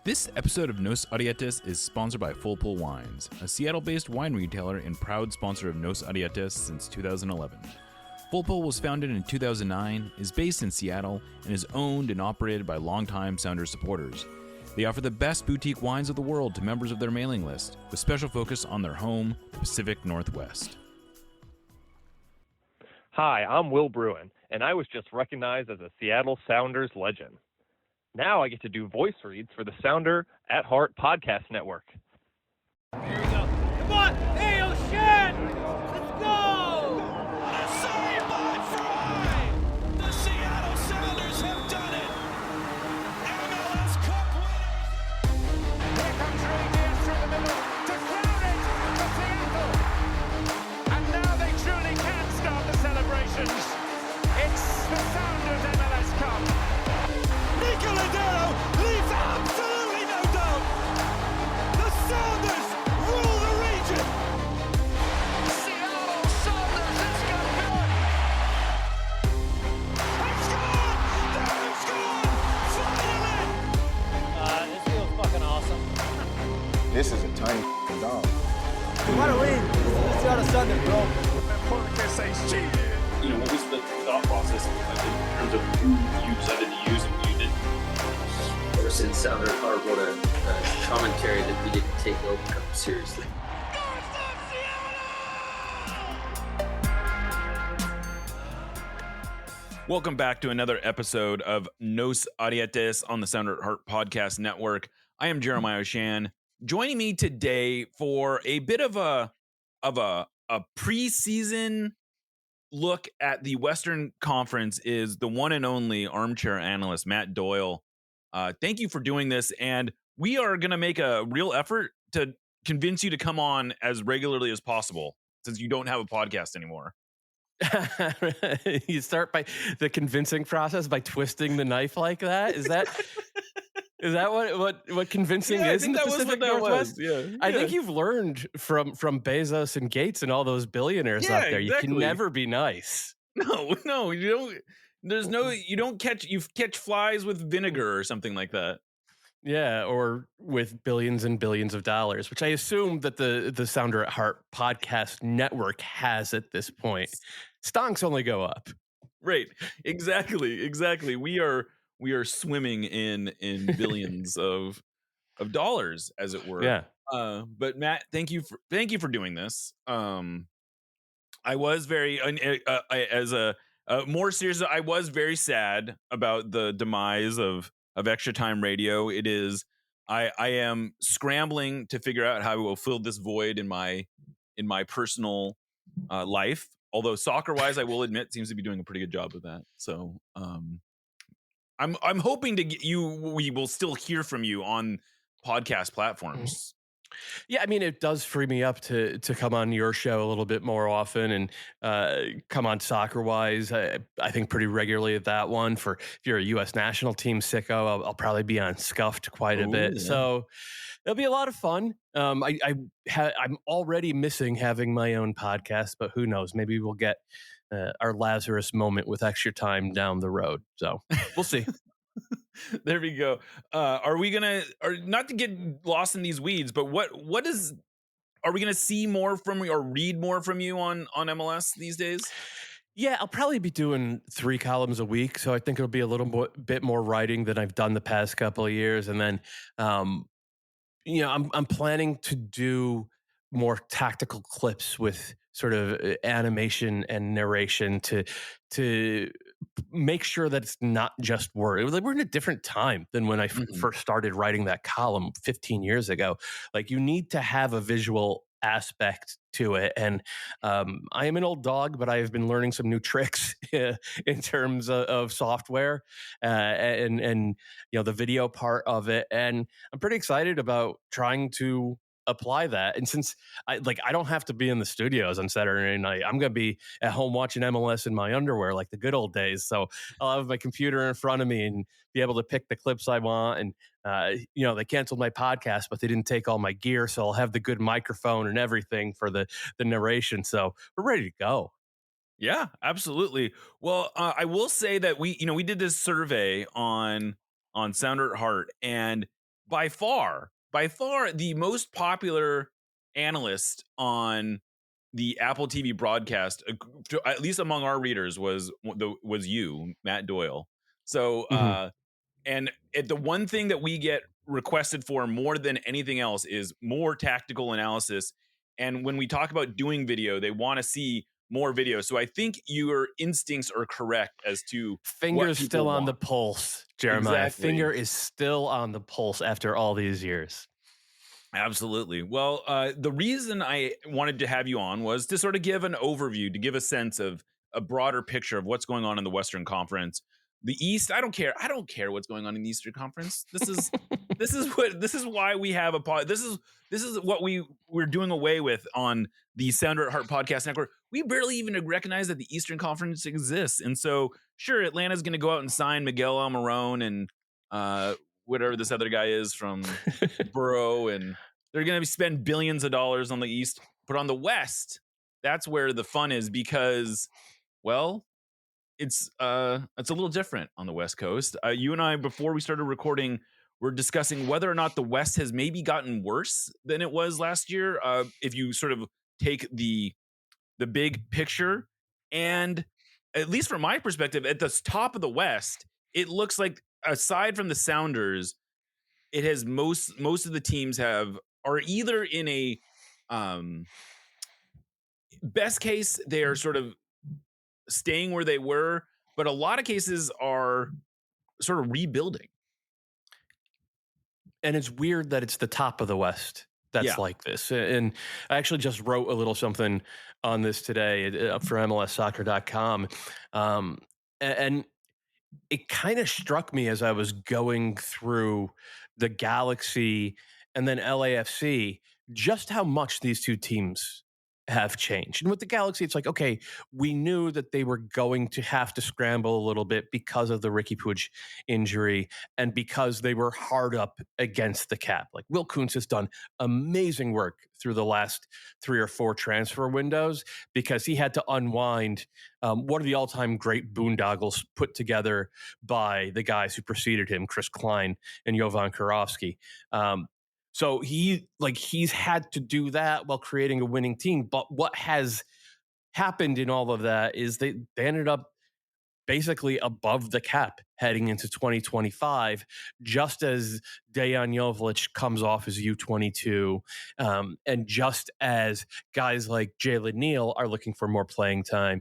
This episode of Nos Arietes is sponsored by Full Pull Wines, a Seattle-based wine retailer and proud sponsor of Nos Arietes since 2011. Full Pull was founded in 2009, is based in Seattle, and is owned and operated by longtime Sounders supporters. They offer the best boutique wines of the world to members of their mailing list, with special focus on their home, the Pacific Northwest. Hi, I'm Will Bruin, and I was just recognized as a Seattle Sounders legend. Now I get to do voice reads for the Sounder at Heart Podcast Network. Here we go. Come on! Hey, O'Shan! Let's go! A save by Fry! The Seattle Sounders have done it! MLS Cup winners! Here comes Rangers through the middle to crown it for Seattle! And now they truly can start the celebrations. It's the Sounders MLS Cup. Nicoladero leaves absolutely no doubt! The Sounders rule the region! Seattle Sounders is campeón! It's gone! They've scored! Finally! This feels fucking awesome. This is a tiny dog. We want to win. It's Seattle Sounders, bro. Porque says cheated. You know, what was the thought process in terms of who you decided to use and who you didn't? Ever since Sounder Hart wrote a commentary that we didn't take Open Cup seriously. Welcome back to another episode of Nos Arietes on the Sounder at Heart Podcast Network. I am Jeremiah O'Shan. Joining me today for a bit of a preseason look at the Western Conference is the one and only armchair analyst, Matt Doyle. Thank you for doing this, and we are going to make a real effort to convince you to come on as regularly as possible since you don't have a podcast anymore. You start by the convincing process by twisting the knife like that. Is that what convincing is in the Pacific Northwest? Yeah, I think you've learned from Bezos and Gates and all those billionaires out there. Exactly. You can never be nice. No, you don't. You catch flies with vinegar or something like that. Yeah, or with billions and billions of dollars, which I assume that the Sounder at Heart Podcast Network has at this point. Stonks only go up. Right. Exactly. We are swimming in billions of dollars, as it were. Yeah. But Matt, thank you for doing this. I was very more serious. I was very sad about the demise of Extra Time Radio. It is. I am scrambling to figure out how I will fill this void in my personal life. Although soccer wise, I will admit, seems to be doing a pretty good job of that. So I'm hoping to get you. We will still hear from you on podcast platforms. Yeah, I mean, it does free me up to come on your show a little bit more often and come on Soccer Wise. I think pretty regularly at that one. For if you're a U.S. national team sicko, I'll probably be on Scuffed quite a bit. Yeah. So it'll be a lot of fun. I'm already missing having my own podcast, but who knows? Maybe we'll get our Lazarus moment with Extra Time down the road. So we'll see. There we go. Are we not to get lost in these weeds, but are we gonna see more from you or read more from you on MLS these days? Yeah, I'll probably be doing 3 columns a week, so I think it'll be a little bit more writing than I've done the past couple of years, and then I'm planning to do more tactical clips with sort of animation and narration to make sure that it's not just word. We're in a different time than when I first started writing that column 15 years ago. Like, you need to have a visual aspect to it. And I am an old dog, but I have been learning some new tricks in terms of software and the video part of it. And I'm pretty excited about trying to apply that. And since I don't have to be in the studios on Saturday night, I'm going to be at home watching MLS in my underwear like the good old days. So I'll have my computer in front of me and be able to pick the clips I want. And, they canceled my podcast, but they didn't take all my gear. So I'll have the good microphone and everything for the narration. So we're ready to go. Yeah, absolutely. Well, I will say that we did this survey on Sounder at Heart, and by far the most popular analyst on the Apple TV broadcast, at least among our readers, was you, Matt Doyle. So and the one thing that we get requested for more than anything else is more tactical analysis. And when we talk about doing video, they want to see more video. So I think your instincts are correct as to Finger's what still on want. the pulse, Jeremiah. Exactly. Finger is still on the pulse after all these years. Absolutely. Well, the reason I wanted to have you on was to sort of give an overview, to give a sense of a broader picture of what's going on in the Western Conference. The East, I don't care. I don't care what's going on in the Eastern Conference. This is why we have a pod. This is what we're doing away with on the Sounder at Heart Podcast Network. We barely even recognize that the Eastern Conference exists. And so, sure, Atlanta's going to go out and sign Miguel Almirón and whatever this other guy is from Burrow, and they're going to spend billions of dollars on the East. But on the West, that's where the fun is, because, well, it's a little different on the West Coast. You and I, before we started recording, were discussing whether or not the West has maybe gotten worse than it was last year. If you sort of take the big picture, and at least from my perspective, at the top of the West, it looks like, aside from the Sounders, it has most of the teams are either in a best case, they are sort of staying where they were, but a lot of cases are sort of rebuilding. And it's weird that it's the top of the West that's like this. And I actually just wrote a little something on this today for MLSsoccer.com. And it kind of struck me as I was going through the Galaxy and then LAFC, just how much these two teams have changed. And with the Galaxy, it's like, okay, we knew that they were going to have to scramble a little bit because of the Ricky Puig injury and because they were hard up against the cap. Like, Will Kuntz has done amazing work through the last 3 or 4 transfer windows because he had to unwind one of the all-time great boondoggles put together by the guys who preceded him, Chris Klein and Jovan Karofsky. So he's had to do that while creating a winning team. But what has happened in all of that is they ended up basically above the cap heading into 2025, just as Dejan Jovic comes off as U22, and just as guys like Jalen Neal are looking for more playing time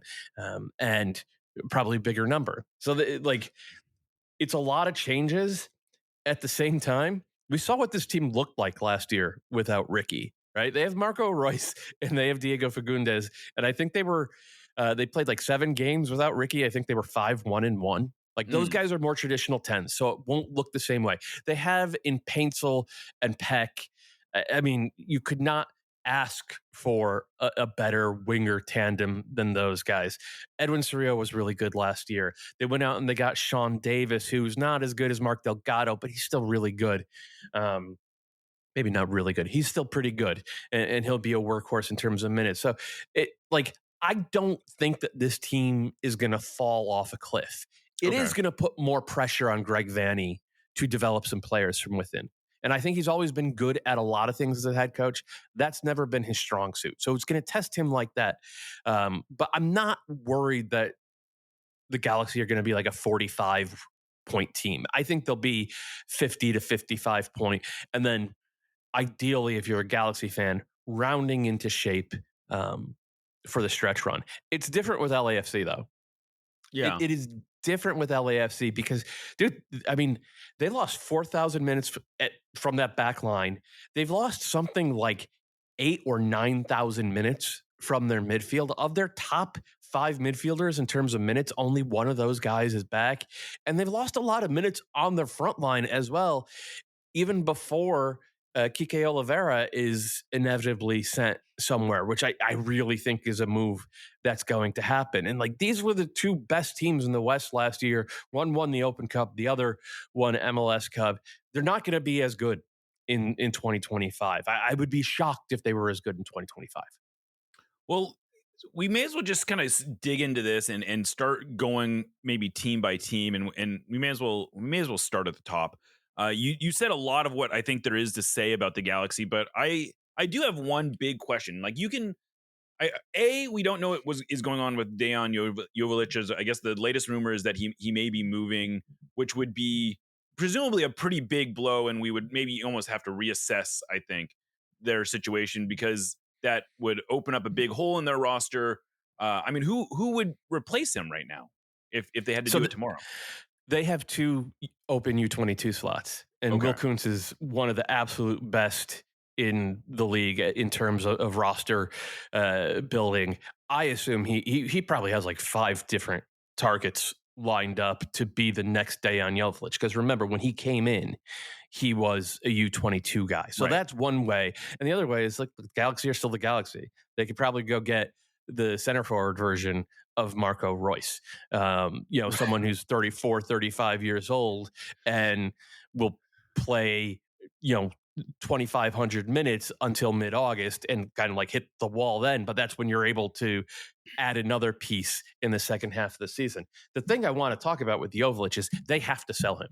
and probably bigger number. So it's a lot of changes at the same time. We saw what this team looked like last year without Ricky, right? They have Marco Royce and they have Diego Fagundes. And I think they played like 7 games without Ricky. I think they were 5-1-1. Like, those guys are more traditional 10s, so it won't look the same way. They have in Paintsel and Peck. I mean, you could not ask for a better winger tandem than those guys. Edwin Cerrillo was really good last year. They went out and they got Sean Davis, who's not as good as Mark Delgado, but he's still really good. Maybe not really good. He's still pretty good, and he'll be a workhorse in terms of minutes. So I don't think that this team is going to fall off a cliff. It is going to put more pressure on Greg Vanney to develop some players from within. And I think he's always been good at a lot of things as a head coach. That's never been his strong suit. So it's going to test him like that. But I'm not worried that the Galaxy are going to be like a 45-point team. I think they'll be 50 to 55 point. And then ideally, if you're a Galaxy fan, rounding into shape for the stretch run. It's different with LAFC, though. Yeah. It is different with LAFC because, dude, I mean, they lost 4,000 minutes from that back line. They've lost something like 8,000 or 9,000 minutes from their midfield. Of their top 5 midfielders in terms of minutes, only one of those guys is back. And they've lost a lot of minutes on their front line as well, even before Kike Oliveira is inevitably sent somewhere, which I really think is a move that's going to happen. And like, these were the 2 best teams in the West last year. One won the Open Cup, the other won MLS Cup. They're not going to be as good in 2025. I would be shocked if they were as good in 2025. Well, we may as well just kind of dig into this and start going maybe team by team, and we may as well start at the top. You said a lot of what I think there is to say about the Galaxy, but I do have one big question. Like, we don't know what is going on with Dejan Joveljic. I guess the latest rumor is that he may be moving, which would be presumably a pretty big blow, and we would maybe almost have to reassess, I think, their situation, because that would open up a big hole in their roster. I mean, who would replace him right now if they had to do it tomorrow? They have 2 open U22 slots, and Okay. Will Kuntz is one of the absolute best in the league in terms of roster building. I assume he probably has like 5 different targets lined up to be the next Dejan Joveljic, because remember, when he came in, he was a U22 guy. So that's one way. And the other way is, like, the Galaxy are still the Galaxy. They could probably go get the center forward version of Marco Royce, someone who's 34, 35 years old and will play, 2,500 minutes until mid-August and kind of like hit the wall then. But that's when you're able to add another piece in the second half of the season. The thing I want to talk about with Joveljic is they have to sell him.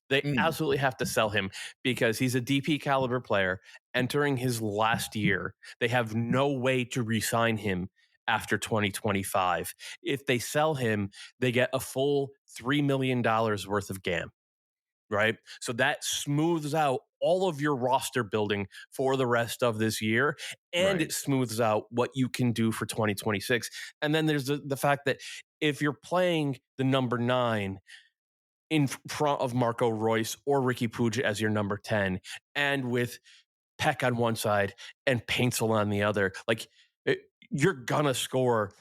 They absolutely have to sell him, because he's a DP caliber player entering his last year. They have no way to re-sign him after 2025. If they sell him, they get a full $3 million worth of GAM, right? So that smooths out all of your roster building for the rest of this year, and it smooths out what you can do for 2026. And then there's the fact that if you're playing the number 9 in front of Marco Royce or Ricky Puig as your number 10, and with Peck on one side and Paintsel on the other, like, you're gonna score,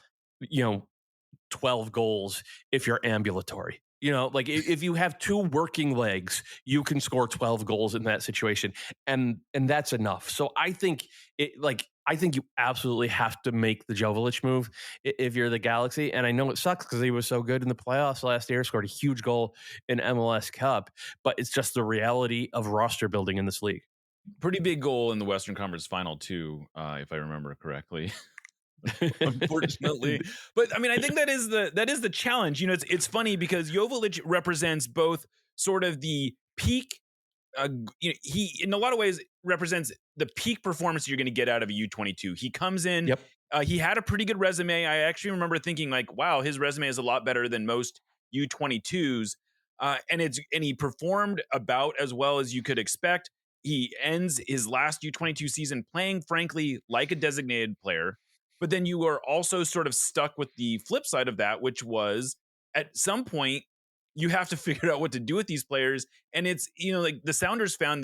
12 goals if you're ambulatory. Like, if you have 2 working legs, you can score 12 goals in that situation, and that's enough. So I think you absolutely have to make the Joveljic move if you're the Galaxy. And I know it sucks because he was so good in the playoffs last year, scored a huge goal in MLS Cup, but it's just the reality of roster building in this league. Pretty big goal in the Western Conference Final too, if I remember correctly. Unfortunately, but I mean, I think that is the challenge. It's funny because Joveljic represents both sort of the peak. He, in a lot of ways, represents the peak performance you're going to get out of a U22. He comes in. Yep. He had a pretty good resume. I actually remember thinking, like, wow, his resume is a lot better than most U22s. And he performed about as well as you could expect. He ends his last U22 season playing, frankly, like a designated player. But then you are also sort of stuck with the flip side of that, which was, at some point, you have to figure out what to do with these players. And it's, like the Sounders had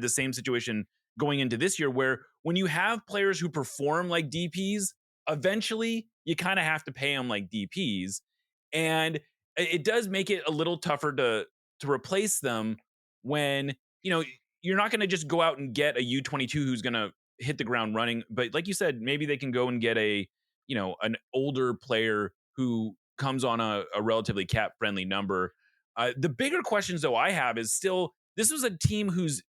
the same situation going into this year, where when you have players who perform like DPs, eventually you kind of have to pay them like DPs. And it does make it a little tougher to replace them when, you're not going to just go out and get a U22 who's going to hit the ground running. But like you said, maybe they can go and get an older player who comes on a relatively cap friendly number. The bigger questions though I have is still, this was a team whose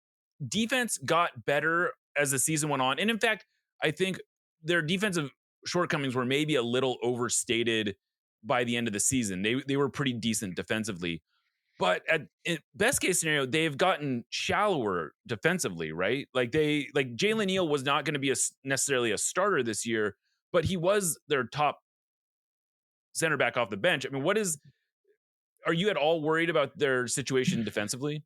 defense got better as the season went on. And in fact, I think their defensive shortcomings were maybe a little overstated by the end of the season. They were pretty decent defensively. But best case scenario, they've gotten shallower defensively, right? Like Jalen Neal was not going to be necessarily a starter this year, but he was their top center back off the bench. I mean, are you at all worried about their situation defensively?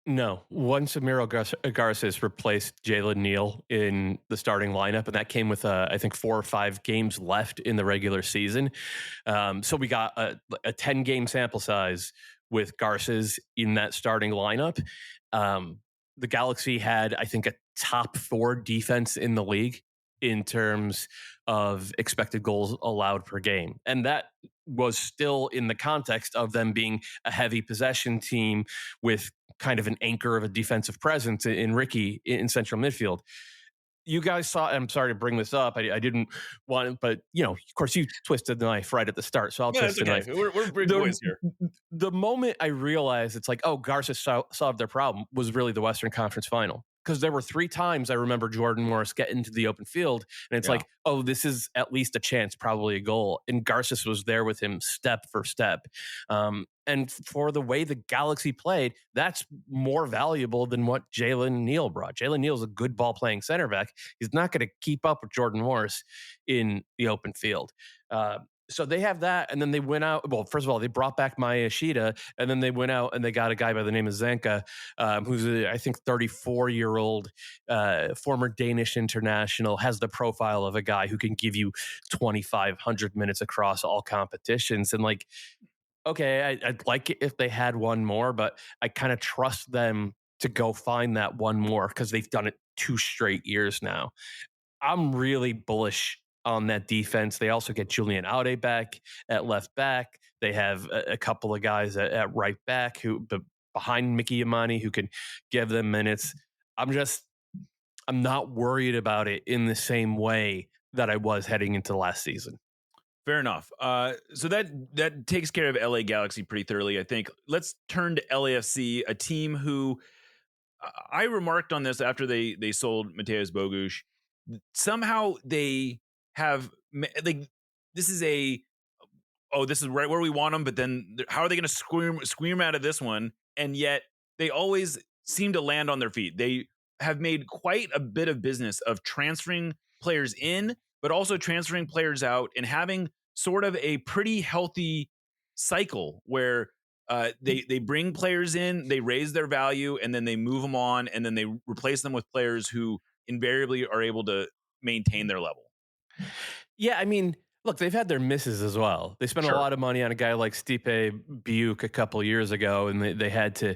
No. Once Amiro Garces replaced Jalen Neal in the starting lineup, and that came with, I think, 4 or 5 games left in the regular season. So we got a 10-game sample size with Garces in that starting lineup. The Galaxy had, I think, a top 4 defense in the league in terms of expected goals allowed per game. And that was still in the context of them being a heavy possession team with kind of an anchor of a defensive presence in Ricky in central midfield. You guys saw, I'm sorry to bring this up. I didn't want it, but, of course, you twisted the knife right at the start. So I'll twist the knife. We're big boys here. The moment I realized it's like, oh, Garza solved their problem was really the Western Conference Final. because there were 3 times I remember Jordan Morris get into the open field, and it's like, oh, this is at least a chance, probably a goal. And Garces was there with him step for step. And for the way the Galaxy played, that's more valuable than what Jalen Neal brought. Jalen Neal's a good ball playing center back. He's not going to keep up with Jordan Morris in the open field. So they have that, and then they went out. Well, first of all, they brought back Maya Ishida, and then they went out and they got a guy by the name of Zanka, who's I think 34-year-old former Danish international, has the profile of a guy who can give you 2,500 minutes across all competitions. And like, okay, I'd like it if they had one more, but I kind of trust them to go find that one more because they've done it 2 straight years now. I'm really bullish on that defense. They also get Julian Aude back at left back. They have a couple of guys at right back who behind Mickey Imani who can give them minutes. I'm not worried about it in the same way that I was heading into last season. Fair enough. So that takes care of LA Galaxy pretty thoroughly, I think. Let's turn to LAFC, a team who I remarked on this after they sold Mateus Bogusz. Somehow they have like this is right where we want them, but then how are they going to scream out of this one? And yet they always seem to land on their feet. They have made quite a bit of business of transferring players in, but also transferring players out, and having sort of a pretty healthy cycle where they bring players in, they raise their value, and then they move them on, and then they replace them with players who invariably are able to maintain their level. Yeah, I mean, look, they've had their misses as well. They spent a lot of money on a guy like Stipe Biuk a couple years ago, and they had to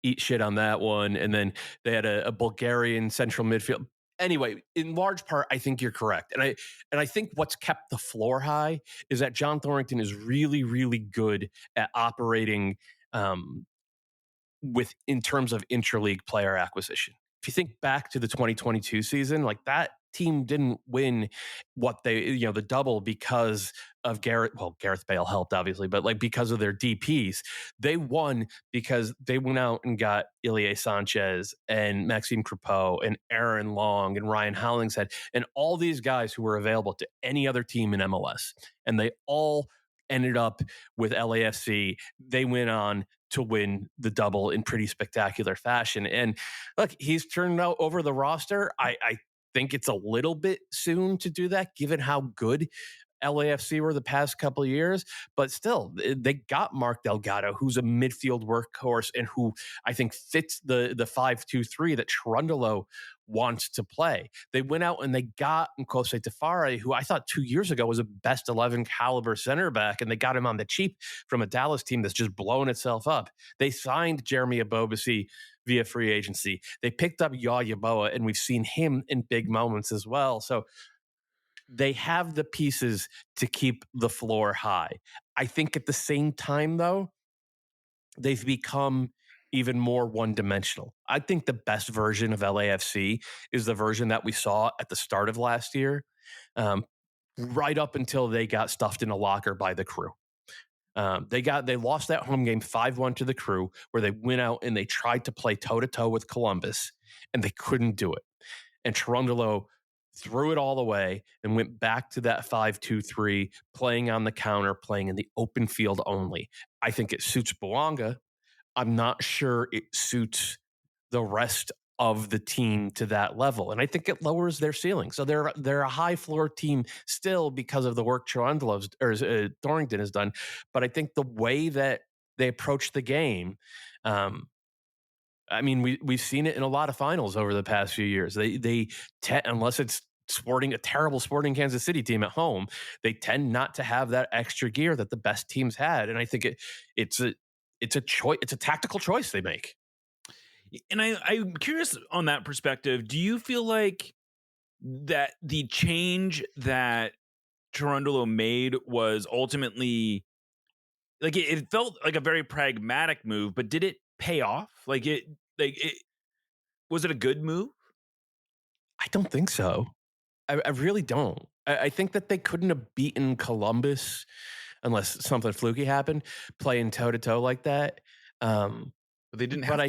eat shit on that one. And then they had a Bulgarian central midfield. Anyway, in large part, I think you're correct. And I think what's kept the floor high is that John Thornton is really, really good at operating in terms of interleague player acquisition. If you think back to the 2022 season, like that team didn't win the double because of Gareth Bale helped obviously, but like because of their DPs. They won because they went out and got Ilie Sanchez and Maxime Crepeau and Aaron Long and Ryan Hollingshead and all these guys who were available to any other team in MLS. And they all ended up with LAFC. They went on to win the double in pretty spectacular fashion. And look, he's turned out over the roster. I think it's a little bit soon to do that, given how good LAFC were the past couple of years, but still, they got Mark Delgado, who's a midfield workhorse and who I think fits the 5-2-3 that Cherundolo wants to play. They went out and they got Nkose Tafare, who I thought 2 years ago was a best 11 caliber center back, and they got him on the cheap from a Dallas team that's just blowing itself up. They signed Jeremy Abobasi via free agency. They picked up Yaya Boa, and we've seen him in big moments as well. So they have the pieces to keep the floor high. I think at the same time, though, they've become even more one-dimensional. I think the best version of LAFC is the version that we saw at the start of last year, right up until they got stuffed in a locker by the Crew. They lost that home game 5-1 to the Crew, where they went out and they tried to play toe-to-toe with Columbus, and they couldn't do it. And Cherundolo threw it all away and went back to that 5-2-3, playing on the counter, playing in the open field only. I think it suits Bouanga. I'm not sure it suits the rest of the team to that level. And I think it lowers their ceiling. So they're a high floor team still because of the work Thornton has done. But I think the way that they approach the game, I mean, we've seen it in a lot of finals over the past few years. Unless it's a terrible Sporting Kansas City team at home, they tend not to have that extra gear that the best teams had. And I think it's a choice. It's a tactical choice they make. And I'm curious on that perspective. Do you feel like that the change that Cherundolo made was ultimately like it felt like a very pragmatic move, but did it pay off? Was it a good move? I don't think so. I really don't. I think that they couldn't have beaten Columbus unless something fluky happened, playing toe to toe like that. But they didn't have to.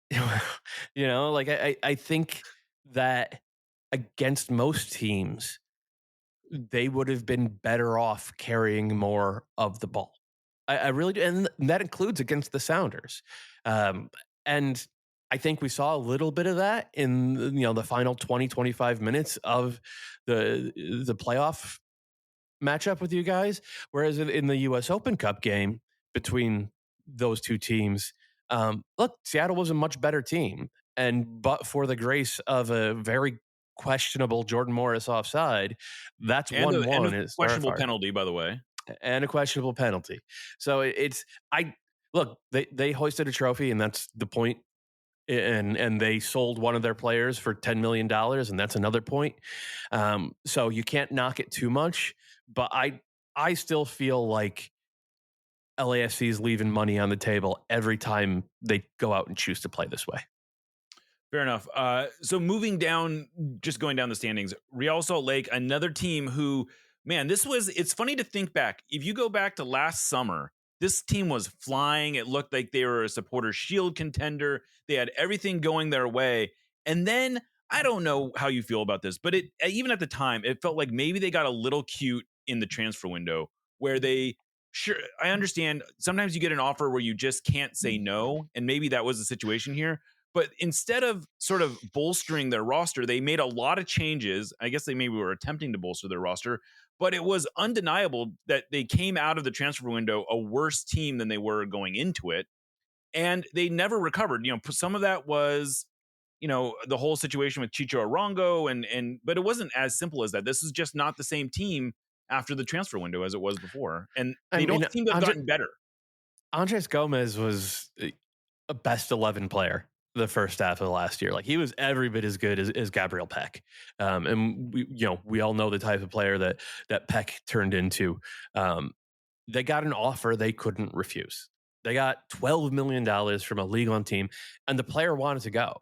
I Like I think that against most teams, they would have been better off carrying more of the ball. I really do. And that includes against the Sounders. And I think we saw a little bit of that in the final 20-25 minutes of the playoff matchup with you guys. Whereas in the US Open Cup game between those two teams, look, Seattle was a much better team. And but for the grace of a very questionable Jordan Morris offside, that's And a 1-1 is questionable penalty, by the way. and a questionable penalty. So it's I look, they hoisted a trophy, and that's the point. And they sold one of their players for $10 million, and that's another point. So you can't knock it too much, but I still feel like LAFC is leaving money on the table every time they go out and choose to play this way. Fair enough. So moving down, just going down the standings, Real Salt Lake, another team who, man, it's funny to think back. If you go back to last summer, this team was flying. It looked like they were a supporter shield contender. They had everything going their way. And then I don't know how you feel about this, but even at the time, it felt like maybe they got a little cute in the transfer window where I understand sometimes you get an offer where you just can't say no. And maybe that was the situation here. But instead of sort of bolstering their roster, they made a lot of changes. I guess they maybe were attempting to bolster their roster, but it was undeniable that they came out of the transfer window a worse team than they were going into it. And they never recovered. Some of that was, the whole situation with Chicho Arango, but it wasn't as simple as that. This is just not the same team after the transfer window as it was before. And they don't seem to have gotten better. Andres Gomez was a best 11 player the first half of the last year. Like, he was every bit as good as Gabriel Peck. And we all know the type of player that Peck turned into. They got an offer they couldn't refuse. They got $12 million from a League One team, and the player wanted to go.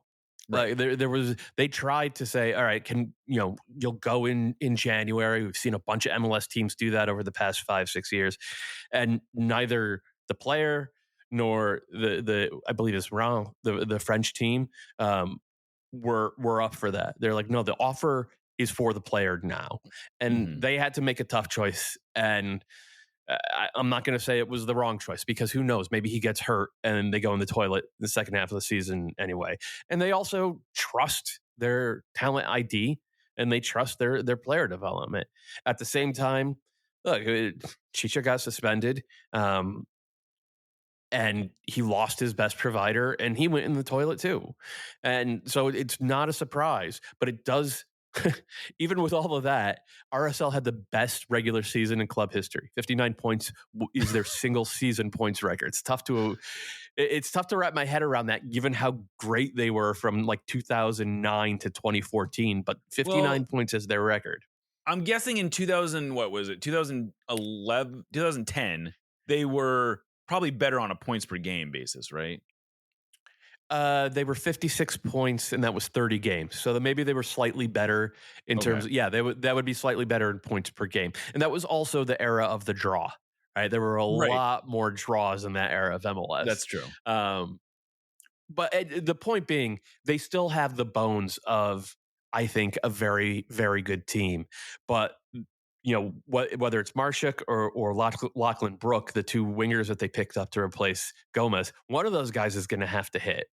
Right. Like they tried to say, all right, you'll go in January. We've seen a bunch of MLS teams do that over the past 5-6 years, and neither the player nor the I believe it's wrong, the French team were up for that. They're like, no, the offer is for the player now, and they had to make a tough choice. And I'm not going to say it was the wrong choice, because who knows? Maybe he gets hurt and they go in the toilet the second half of the season anyway. And they also trust their talent ID, and they trust their player development. At the same time, look, Chicha got suspended, and he lost his best provider, and he went in the toilet too. And so it's not a surprise, but it does. Even with all of that, RSL had the best regular season in club history. 59 points is their single season points record. It's tough to wrap my head around that, given how great they were from like 2009 to 2014. But 59 points is their record. I'm guessing in 2011, 2010, they were probably better on a points per game basis, right? They were 56 points, and that was 30 games. So maybe they were slightly better in terms of, that would be slightly better in points per game. And that was also the era of the draw, right? There were a lot more draws in that era of MLS. That's true. But the point being, they still have the bones of, I think, a very, very good team. But whether it's Marshak or Lachlan Brook, the two wingers that they picked up to replace Gomez, one of those guys is going to have to hit.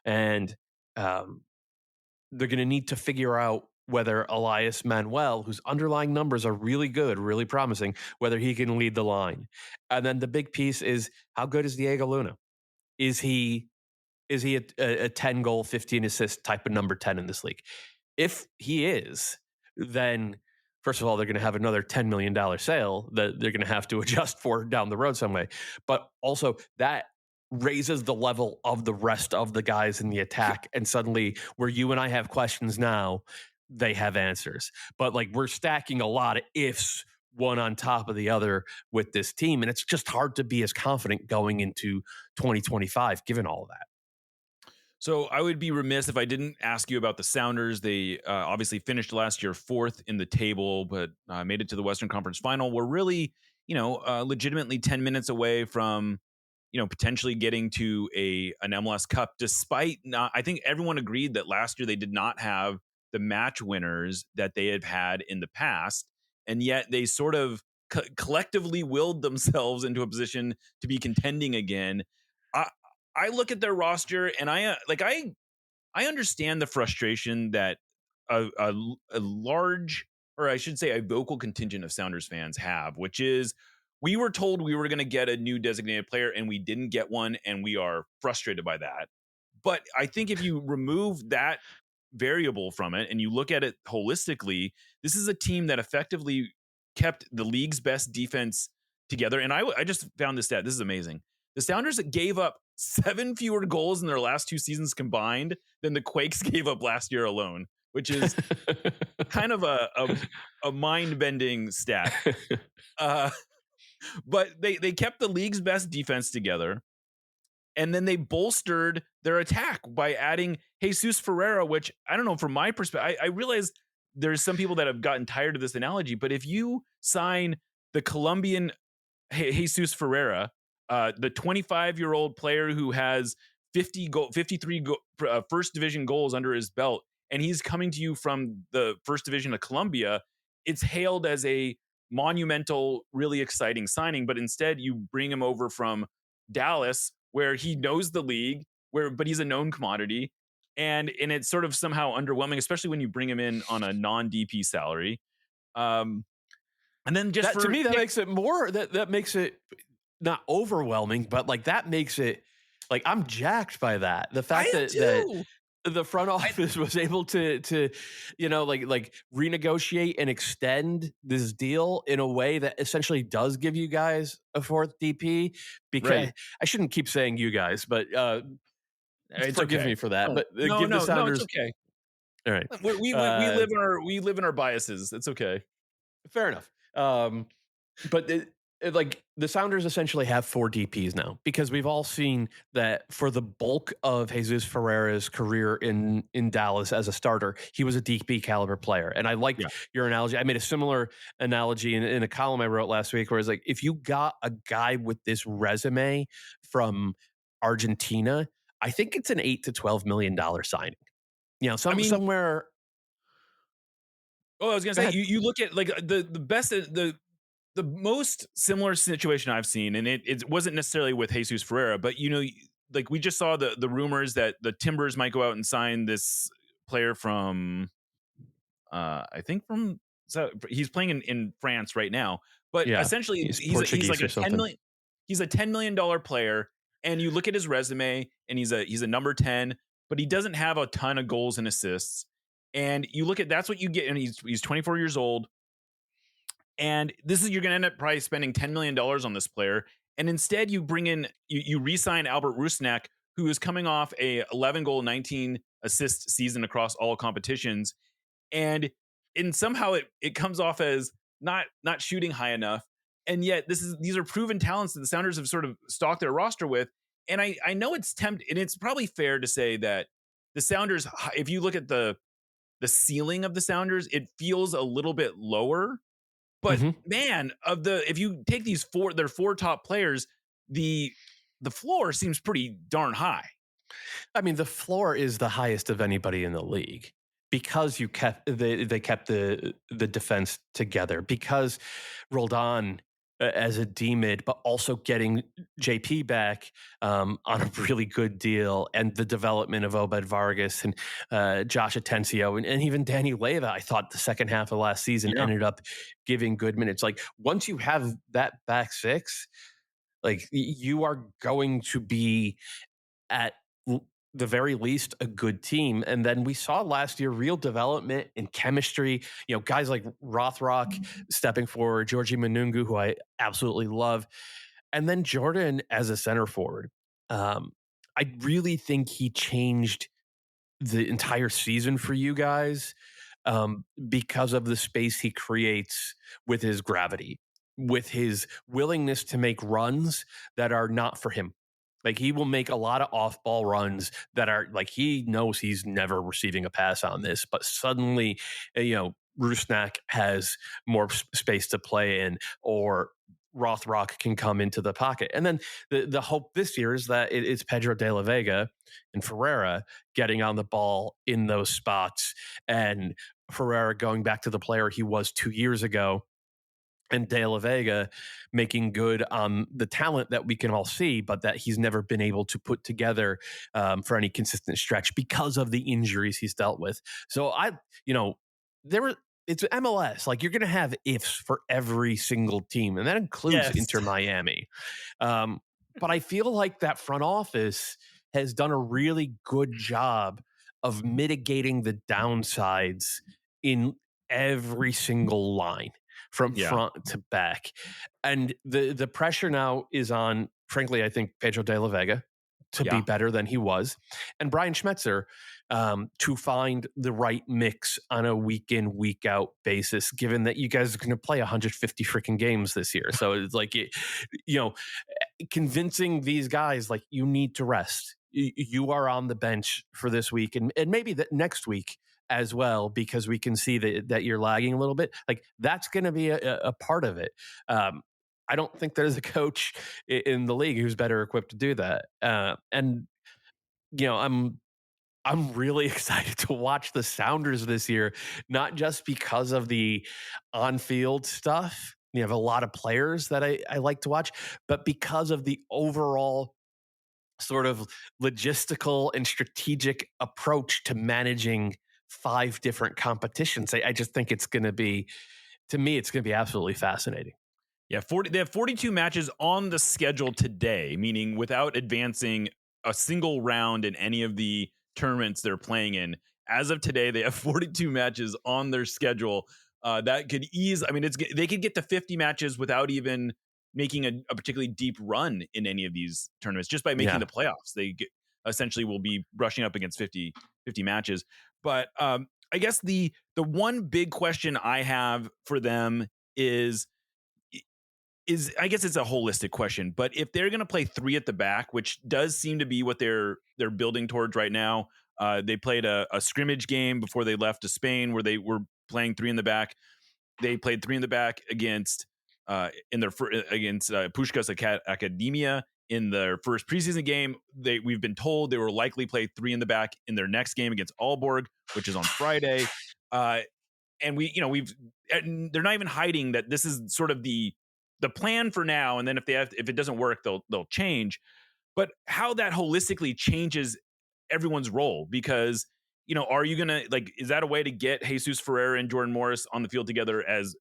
And they're going to need to figure out whether Elias Manuel, whose underlying numbers are really good, really promising, whether he can lead the line. And then the big piece is, how good is Diego Luna? Is he a 10-goal, 15-assist type of number 10 in this league? If he is, then first of all, they're going to have another $10 million sale that they're going to have to adjust for down the road some way. But also, that raises the level of the rest of the guys in the attack. And suddenly, where you and I have questions now, they have answers. But like, we're stacking a lot of ifs, one on top of the other with this team. And it's just hard to be as confident going into 2025, given all of that. So I would be remiss if I didn't ask you about the Sounders. They obviously finished last year 4th in the table, but made it to the Western Conference Final. We're really, legitimately 10 minutes away from potentially getting to an MLS Cup, despite not. I think everyone agreed that last year they did not have the match winners that they had had in the past, and yet they sort of collectively willed themselves into a position to be contending again. I look at their roster and I understand the frustration that a large, or I should say, a vocal contingent of Sounders fans have, which is we were told we were going to get a new designated player and we didn't get one, and we are frustrated by that. But I think if you remove that variable from it and you look at it holistically, this is a team that effectively kept the league's best defense together. And I just found this stat. This is amazing. The Sounders gave up 7 fewer goals in their last 2 seasons combined than the Quakes gave up last year alone, which is kind of a mind-bending stat. But they kept the league's best defense together. And then they bolstered their attack by adding Jesus Ferreira, which I don't know, from my perspective, I realize there's some people that have gotten tired of this analogy, but if you sign the Colombian Jesus Ferreira, the 25-year-old player who has 53 first division goals under his belt, and he's coming to you from the first division of Colombia, it's hailed as a monumental, really exciting signing. But instead, you bring him over from Dallas, where he knows the league, but he's a known commodity, and it's sort of somehow underwhelming, especially when you bring him in on a non-DP salary. And then just to me, that makes it more that makes it not overwhelming, but like that makes it like I'm jacked by that. The fact that the front office was able to like renegotiate and extend this deal in a way that essentially does give you guys a fourth DP. Because right. I shouldn't keep saying you guys, but forgive me for that. But no, the Sounders, it's okay. All right, we live in our biases. It's okay. Fair enough. But like the Sounders essentially have 4 DPs now, because we've all seen that for the bulk of Jesus Ferreira's career in Dallas as a starter, he was a DP caliber player. And I liked your analogy. I made a similar analogy in a column I wrote last week, where it's like, if you got a guy with this resume from Argentina, I think it's an $8 to $12 million signing. Somewhere. Oh, I was gonna say, you look at like the best, the most similar situation I've seen, and it wasn't necessarily with Jesus Ferreira, but like we just saw the rumors that the Timbers might go out and sign this player from, I think he's playing in France right now, but essentially he's like a $10 million player, and you look at his resume and he's a number 10, but he doesn't have a ton of goals and assists. And you look at that's what you get, and he's 24 years old. And you're going to end up probably spending $10 million on this player. And instead you bring in, you re-sign Albert Rusnak, who is coming off a 11 goal, 19 assist season across all competitions. And somehow it comes off as not shooting high enough. And yet these are proven talents that the Sounders have sort of stocked their roster with. And I know it's tempting, and it's probably fair to say that the Sounders, if you look at the ceiling of the Sounders, it feels a little bit lower. But man, if you take their 4 top players, the floor seems pretty darn high. I mean, the floor is the highest of anybody in the league, because they kept the defense together, because Roldan as a D-mid, but also getting JP back on a really good deal, and the development of Obed Vargas and Josh Atencio and even Danny Leyva. I thought the second half of last season ended up giving good minutes. Like, once you have that back six, like, you are going to be at the very least a good team. And then we saw last year real development in chemistry, guys like Rothrock stepping forward, Georgie Manungu, who I absolutely love, and then Jordan as a center forward. I really think he changed the entire season for you guys because of the space he creates with his gravity, with his willingness to make runs that are not for him. Like, he will make a lot of off-ball runs that are like, he knows he's never receiving a pass on this, but suddenly, Rusnak has more space to play in, or Rothrock can come into the pocket. And then the hope this year is that it's Pedro de la Vega and Ferreira getting on the ball in those spots, and Ferreira going back to the player he was 2 years ago, and De La Vega making good on the talent that we can all see, but that he's never been able to put together for any consistent stretch because of the injuries he's dealt with. So it's MLS. Like, you're going to have ifs for every single team, and that includes Inter Miami. But I feel like that front office has done a really good job of mitigating the downsides in every single line from front to back. And the pressure now is on, frankly, I think Pedro de la Vega to be better than he was, and Brian Schmetzer to find the right mix on a week in, week out basis, given that you guys are going to play 150 freaking games this year. So it's like, convincing these guys, like, you need to rest. You are on the bench for this week and maybe that next week as well, because we can see that you're lagging a little bit. Like, that's going to be a part of it. I don't think there's a coach in the league who's better equipped to do that. And I'm really excited to watch the Sounders this year, not just because of the on-field stuff. You have a lot of players that I like to watch, but because of the overall sort of logistical and strategic approach to managing 5 different competitions. I just think it's going to be absolutely fascinating. Yeah, they have 42 matches on the schedule today, meaning without advancing a single round in any of the tournaments they're playing in. As of today, they have 42 matches on their schedule. That could they could get to 50 matches without even making a particularly deep run in any of these tournaments, just by making the playoffs. They essentially will be brushing up against 50 matches. But I guess the one big question I have for them is I guess it's a holistic question, but if they're going to play 3 at the back, which does seem to be what they're building towards right now. They played a scrimmage game before they left to Spain where they were playing 3 in the back. They played 3 in the back against Puskás Academia in their first preseason game. We've been told they will likely play 3 in the back in their next game against Aalborg, which is on Friday. And they're not even hiding that this is sort of the plan for now. And then if it doesn't work, they'll change. But how that holistically changes everyone's role, because are you gonna, like, is that a way to get Jesus Ferreira and Jordan Morris on the field together as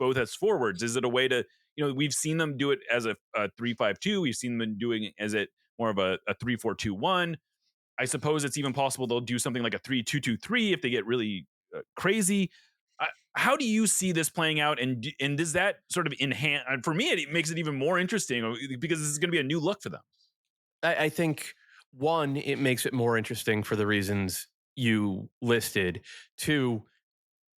both as forwards? Is it a way to, we've seen them do it as a 3-5-2. We've seen them doing it as more of a 3-4-2-1. I suppose it's even possible they'll do something like a 3-2-2-3 if they get really crazy. How do you see this playing out? And does that sort of enhance? For me, it makes it even more interesting because this is going to be a new look for them. I think, one, it makes it more interesting for the reasons you listed. 2,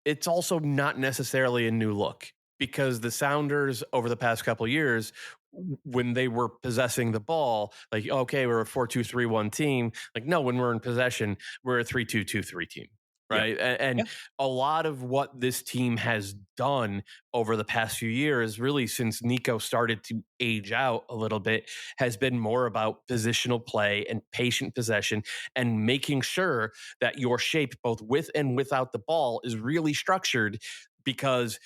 it's also not necessarily a new look, because the Sounders over the past couple of years, when they were possessing the ball, like, okay, we're a 4-2-3-1 team. Like, no, when we're in possession, we're a 3-2-2-3 team. Right. Yeah. And a lot of what this team has done over the past few years, really since Nico started to age out a little bit, has been more about positional play and patient possession and making sure that your shape, both with and without the ball, is really structured, because,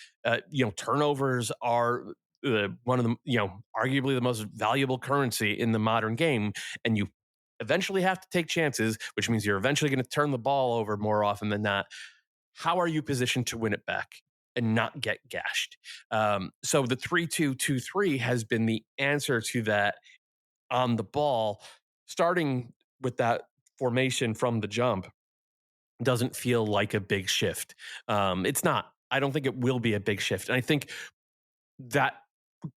turnovers are one of the, arguably the most valuable currency in the modern game. And you eventually have to take chances, which means you're eventually going to turn the ball over more often than not. How are you positioned to win it back and not get gashed? So the 3-2-2-3 has been the answer to that on the ball. Starting with that formation from the jump doesn't feel like a big shift. It's not. I don't think it will be a big shift. And I think that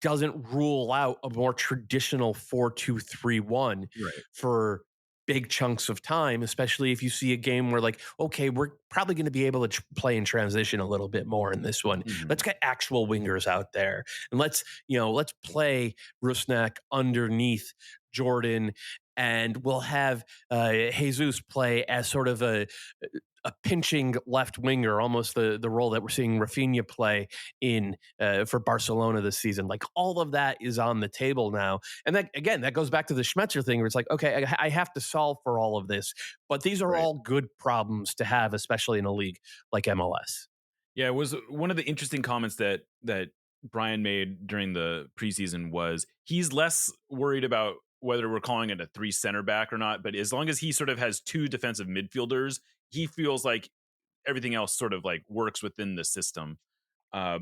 doesn't rule out a more traditional 4-2-3-1 for big chunks of time, especially if you see a game where, like, okay, we're probably going to be able to play in transition a little bit more in this one. Mm-hmm. Let's get actual wingers out there, and let's play Rusnak underneath Jordan and we'll have Jesus play as sort of a pinching left winger, almost the role that we're seeing Rafinha play in for Barcelona this season. Like all of that is on the table now, and that again that goes back to the Schmetzer thing, where it's like, okay, I have to solve for all of this, but these are all good problems to have, especially in a league like MLS. Yeah, it was one of the interesting comments that Brian made during the preseason was he's less worried about whether we're calling it a 3 center back or not, but as long as he sort of has 2 defensive midfielders, he feels like everything else sort of like works within the system. Uh,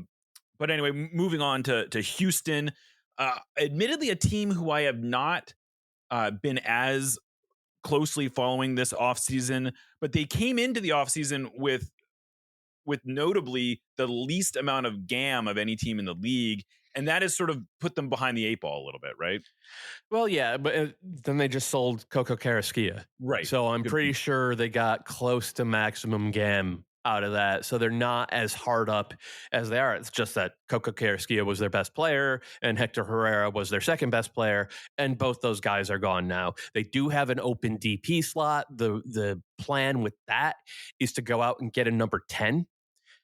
but anyway, moving on to Houston, admittedly a team who I have not been as closely following this offseason, but they came into the offseason with notably the least amount of GAM of any team in the league. And that has sort of put them behind the 8 ball a little bit, right? Well, yeah, but then they just sold Coco Carrasquilla. Right. So I'm pretty sure they got close to maximum GAM out of that. So they're not as hard up as they are. It's just that Coco Carrasquilla was their best player and Hector Herrera was their second best player. And both those guys are gone now. They do have an open DP slot. The plan with that is to go out and get a number 10.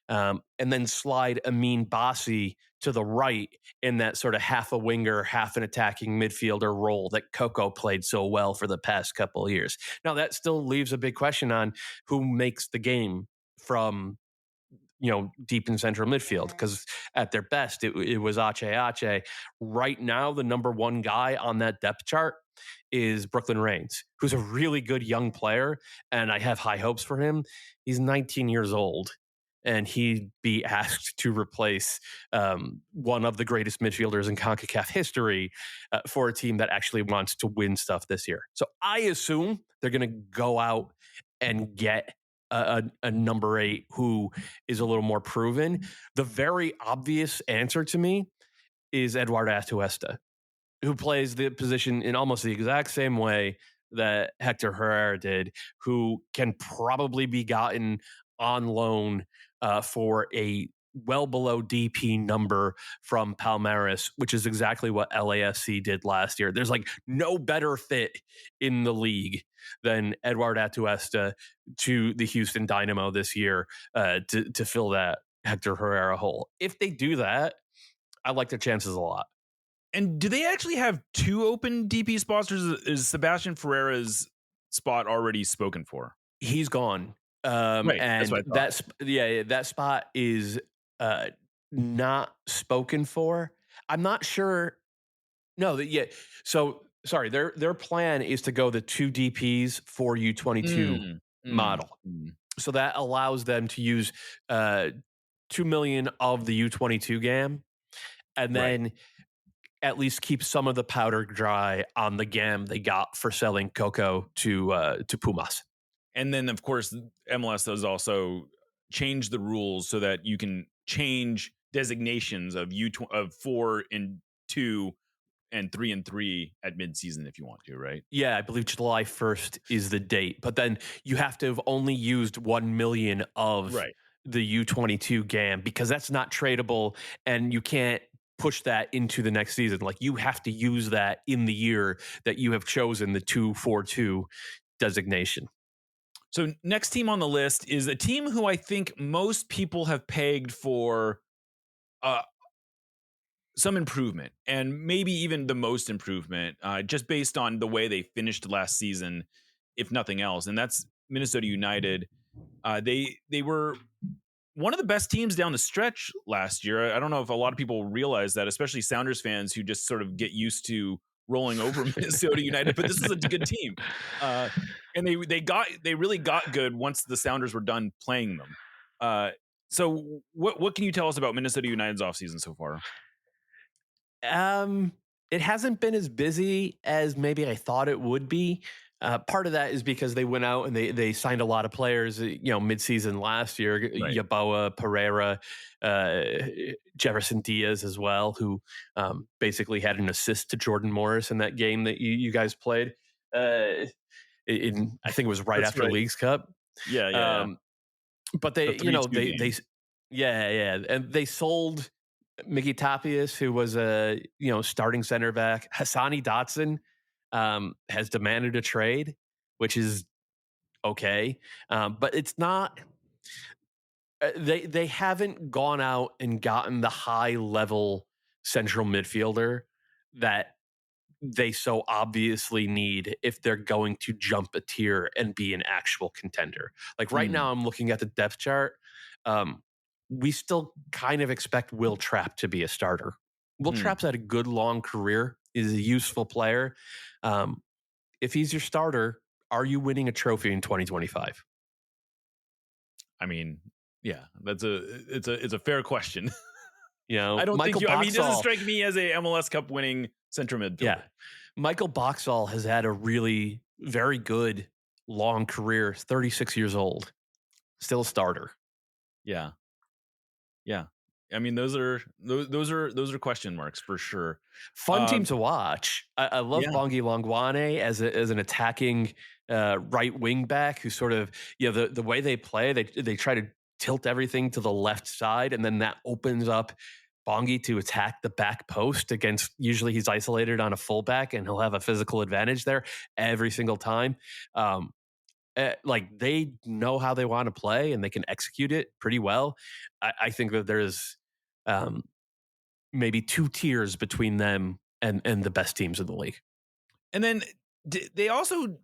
And then slide Amin Bassi to the right in that sort of half a winger, half an attacking midfielder role that Coco played so well for the past couple of years. Now, that still leaves a big question on who makes the game from deep in central midfield, because at their best, it was Ache. Right now, the number 1 guy on that depth chart is Brooklyn Reigns, who's a really good young player, and I have high hopes for him. He's 19 years old. And he'd be asked to replace one of the greatest midfielders in CONCACAF history for a team that actually wants to win stuff this year. So I assume they're going to go out and get a number 8 who is a little more proven. The very obvious answer to me is Eduardo Atuesta, who plays the position in almost the exact same way that Hector Herrera did, who can probably be gotten on loan for a well below DP number from Palmeiras, which is exactly what LASC did last year. There's like no better fit in the league than Eduard Atuesta to the Houston Dynamo this year to fill that Hector Herrera hole. If they do that, I like their chances a lot. And do they actually have 2 open DP spots, or is Sebastian Ferreira's spot already spoken for? He's gone. Right, and that spot is not spoken for. I'm not sure. No, so sorry. Their plan is to go the 2 DPs for U22 model. So that allows them to use 2 million of the U22 GAM, and then at least keep some of the powder dry on the GAM they got for selling Coco to Pumas. And then, of course, MLS has also changed the rules so that you can change designations of 4 and 2 and 3 and 3 at midseason if you want to, right? Yeah, I believe July 1st is the date. But then you have to have only used 1 million of the U22 GAM, because that's not tradable, and you can't push that into the next season. Like, you have to use that in the year that you have chosen the 2-4-2 designation. So next team on the list is a team who I think most people have pegged for some improvement, and maybe even the most improvement, just based on the way they finished last season, if nothing else. And that's Minnesota United. They were one of the best teams down the stretch last year. I don't know if a lot of people realize that, especially Sounders fans who just sort of get used to rolling over Minnesota United, but this is a good team. And they really got good once the Sounders were done playing them. So what can you tell us about Minnesota United's offseason so far? It hasn't been as busy as maybe I thought it would be. Part of that is because they went out and they signed a lot of players, midseason last year. Right. Yaboa, Pereira, Jefferson Diaz as well, who basically had an assist to Jordan Morris in that game that you guys played. I think it was right after Leagues Cup. Yeah. But they and they sold Mickey Tapias, who was a starting center back. Hassani Dotson has demanded a trade, which is okay. But it's not, they haven't gone out and gotten the high level central midfielder that they so obviously need if they're going to jump a tier and be an actual contender. Like right now, I'm looking at the depth chart. We still kind of expect Will Trapp to be a starter. Will Trapp's had a good long career, is a useful player. If he's your starter, are you winning a trophy in 2025? I mean, yeah, it's a fair question. You know, I don't Michael think I mean, he doesn't Boxall, strike me as a MLS Cup winning central midfielder. yeah, Michael Boxall has had a really very good long career. 36 years old, still a starter. Yeah. I mean, those are question marks for sure. Fun team to watch. I love Yeah. Bongi Longwane as an attacking right wing back who sort of, the way they play, they try to tilt everything to the left side, and then that opens up Bongi to attack the back post against, usually he's isolated on a fullback and he'll have a physical advantage there every single time. Like they know how they want to play and they can execute it pretty well. I think that there's maybe 2 tiers between them and the best teams in the league. And then they also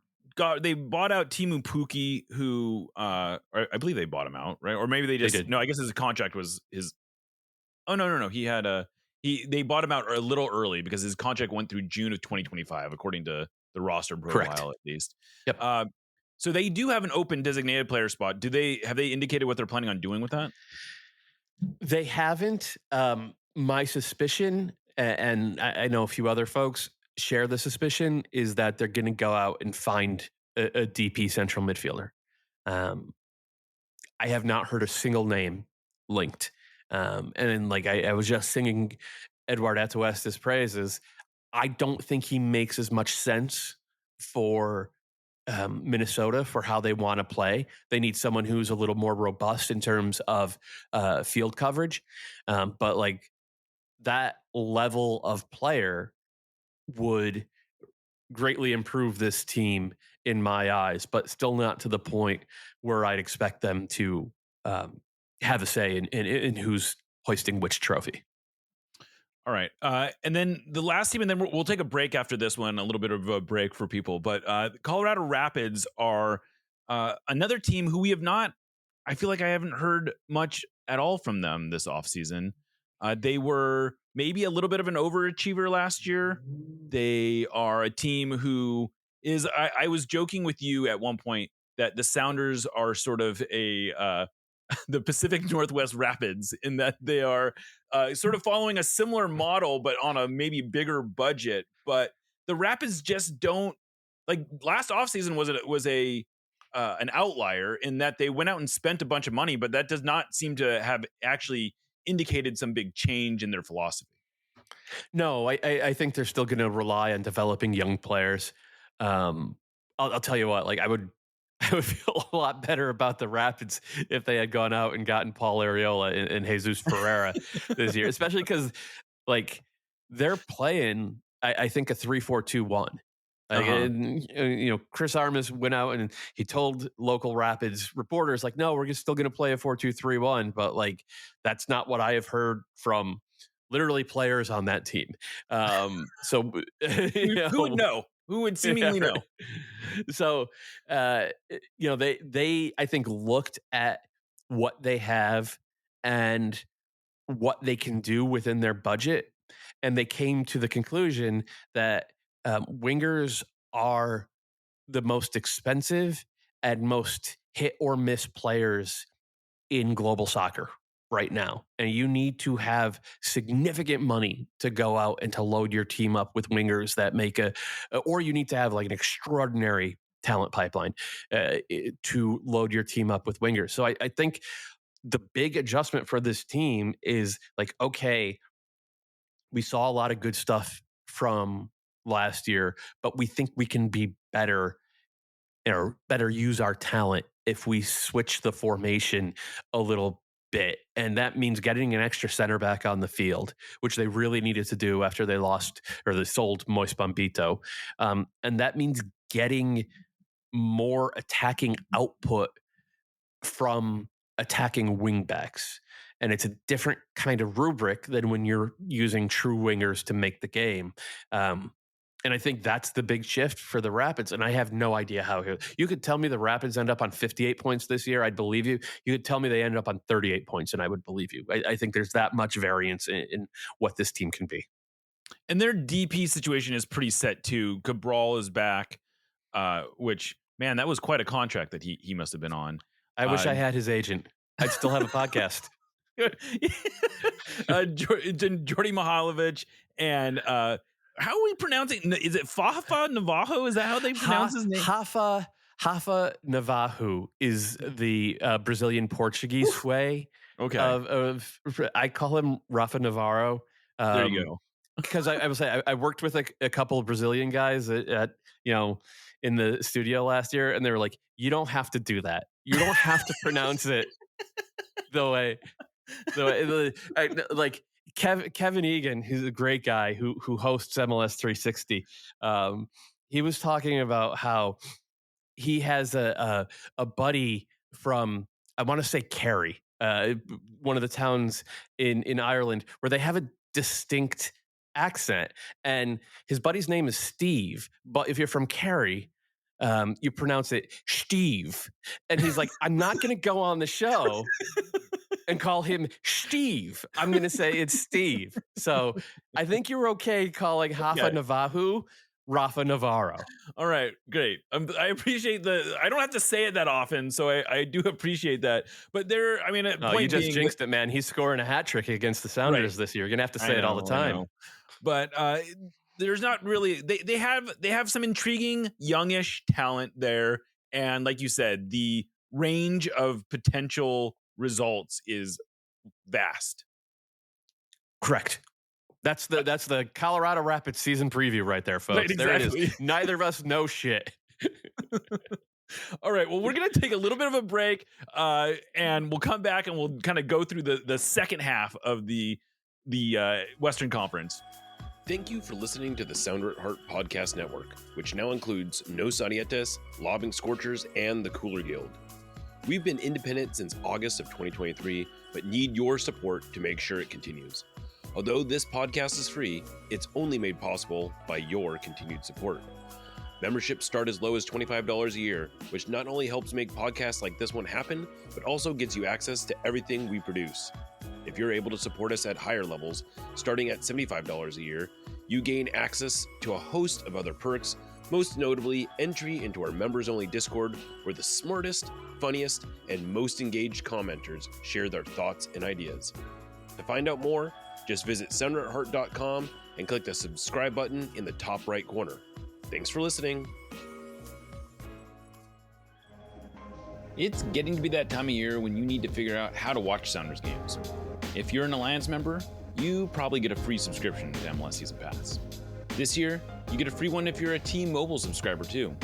they bought out Timu Puki, who I believe they bought him out, right? Or maybe they did. no, I guess his contract was his. Oh no, he had they bought him out a little early because his contract went through June of 2025, according to the roster profile. Correct. At least. Yep. So they do have an open designated player spot. Have they indicated what they're planning on doing with that? They haven't. My suspicion, and I know a few other folks share the suspicion, is that they're going to go out and find a DP central midfielder. I have not heard a single name linked. And like I was just singing Eduard Atuesta's praises. I don't think he makes as much sense for Minnesota for how they want to play. They need someone who's a little more robust in terms of field coverage. But like that level of player would greatly improve this team in my eyes, but still not to the point where I'd expect them to have a say in who's hoisting which trophy. All right. And then the last team, and then we'll take a break after this one, a little bit of a break for people. But Colorado Rapids are another team who we have not, I feel like I haven't heard much at all from them this offseason. They were maybe a little bit of an overachiever last year. They are a team who is, I was joking with you at one point that the Sounders are sort of a the Pacific Northwest Rapids, in that they are sort of following a similar model, but on a maybe bigger budget. But the Rapids just don't, like, last offseason was an outlier in that they went out and spent a bunch of money, but that does not seem to have actually indicated some big change in their philosophy. No, I think they're still going to rely on developing young players. I'll tell you what, like I would feel a lot better about the Rapids if they had gone out and gotten Paul Arriola and Jesus Ferreira this year, especially because like they're playing, I think, a 3-4-2-1. And, Chris Armas went out and he told local Rapids reporters, like, no, we're still going to play a 4-2-3-1. But like, that's not what I have heard from literally players on that team. So who would know? Who would seemingly know? So, they I think looked at what they have and what they can do within their budget, and they came to the conclusion that wingers are the most expensive and most hit or miss players in global soccer right now. And you need to have significant money to go out and to load your team up with wingers that make or you need to have like an extraordinary talent pipeline to load your team up with wingers. So I think the big adjustment for this team is like, okay, we saw a lot of good stuff from last year, but we think we can be better or better use our talent if we switch the formation a little bit, and that means getting an extra center back on the field, which they really needed to do after they lost or they sold Moise Bombito. And that means getting more attacking output from attacking wingbacks. And it's a different kind of rubric than when you're using true wingers to make the game. And I think that's the big shift for the Rapids. And I have no idea how. You could tell me the Rapids end up on 58 points this year, I'd believe you. You could tell me they end up on 38 points, and I would believe you. I think there's that much variance in what this team can be. And their DP situation is pretty set too. Cabral is back, which, man, that was quite a contract that he must have been on. I wish I had his agent. I'd still have a podcast. Jordy Mihailovic and how are we pronouncing? Is it Fafa Navajo? Is that how they pronounce his name? Rafa Navajo is the Brazilian Portuguese way. Okay. Of I call him Rafa Navarro. There you go. Because I will say I worked with a couple of Brazilian guys at in the studio last year, and they were like, "You don't have to do that. You don't have to pronounce it the way." Like Kevin Egan, who's a great guy who hosts MLS 360. He was talking about how he has a buddy from, I want to say Kerry, one of the towns in Ireland, where they have a distinct accent, and his buddy's name is Steve, but if you're from Kerry, you pronounce it Steve. And he's like, I'm not going to go on the show and call him Steve. I'm going to say it's Steve. So I think you're okay calling Rafa Navajo Rafa Navarro. All right, great. I appreciate I don't have to say it that often, so I do appreciate that. But you just jinxed it, man. He's scoring a hat trick against the Sounders this year. You're going to have to say it all the time. But there's not really, they have some intriguing youngish talent there. And like you said, the range of potential results is vast. Correct. That's the Colorado Rapids season preview right there, folks. Right, exactly. There it is. Neither of us know shit. All right. Well, we're going to take a little bit of a break, and we'll come back and we'll kind of go through the second half of the Western Conference. Thank you for listening to the Sounder at Heart Podcast Network, which now includes No Sarietas, Lobbing Scorchers, and the Cooler Guild. We've been independent since August of 2023, but need your support to make sure it continues. Although this podcast is free, it's only made possible by your continued support. Memberships start as low as $25 a year, which not only helps make podcasts like this one happen, but also gets you access to everything we produce. If you're able to support us at higher levels, starting at $75 a year, you gain access to a host of other perks, most notably entry into our members-only Discord, where the smartest, funniest, and most engaged commenters share their thoughts and ideas. To find out more, just visit sounderatheart.com and click the subscribe button in the top right corner. Thanks for listening. It's getting to be that time of year when you need to figure out how to watch Sounders games. If you're an Alliance member, you probably get a free subscription to MLS Season Pass. This year, you get a free one if you're a T-Mobile subscriber too.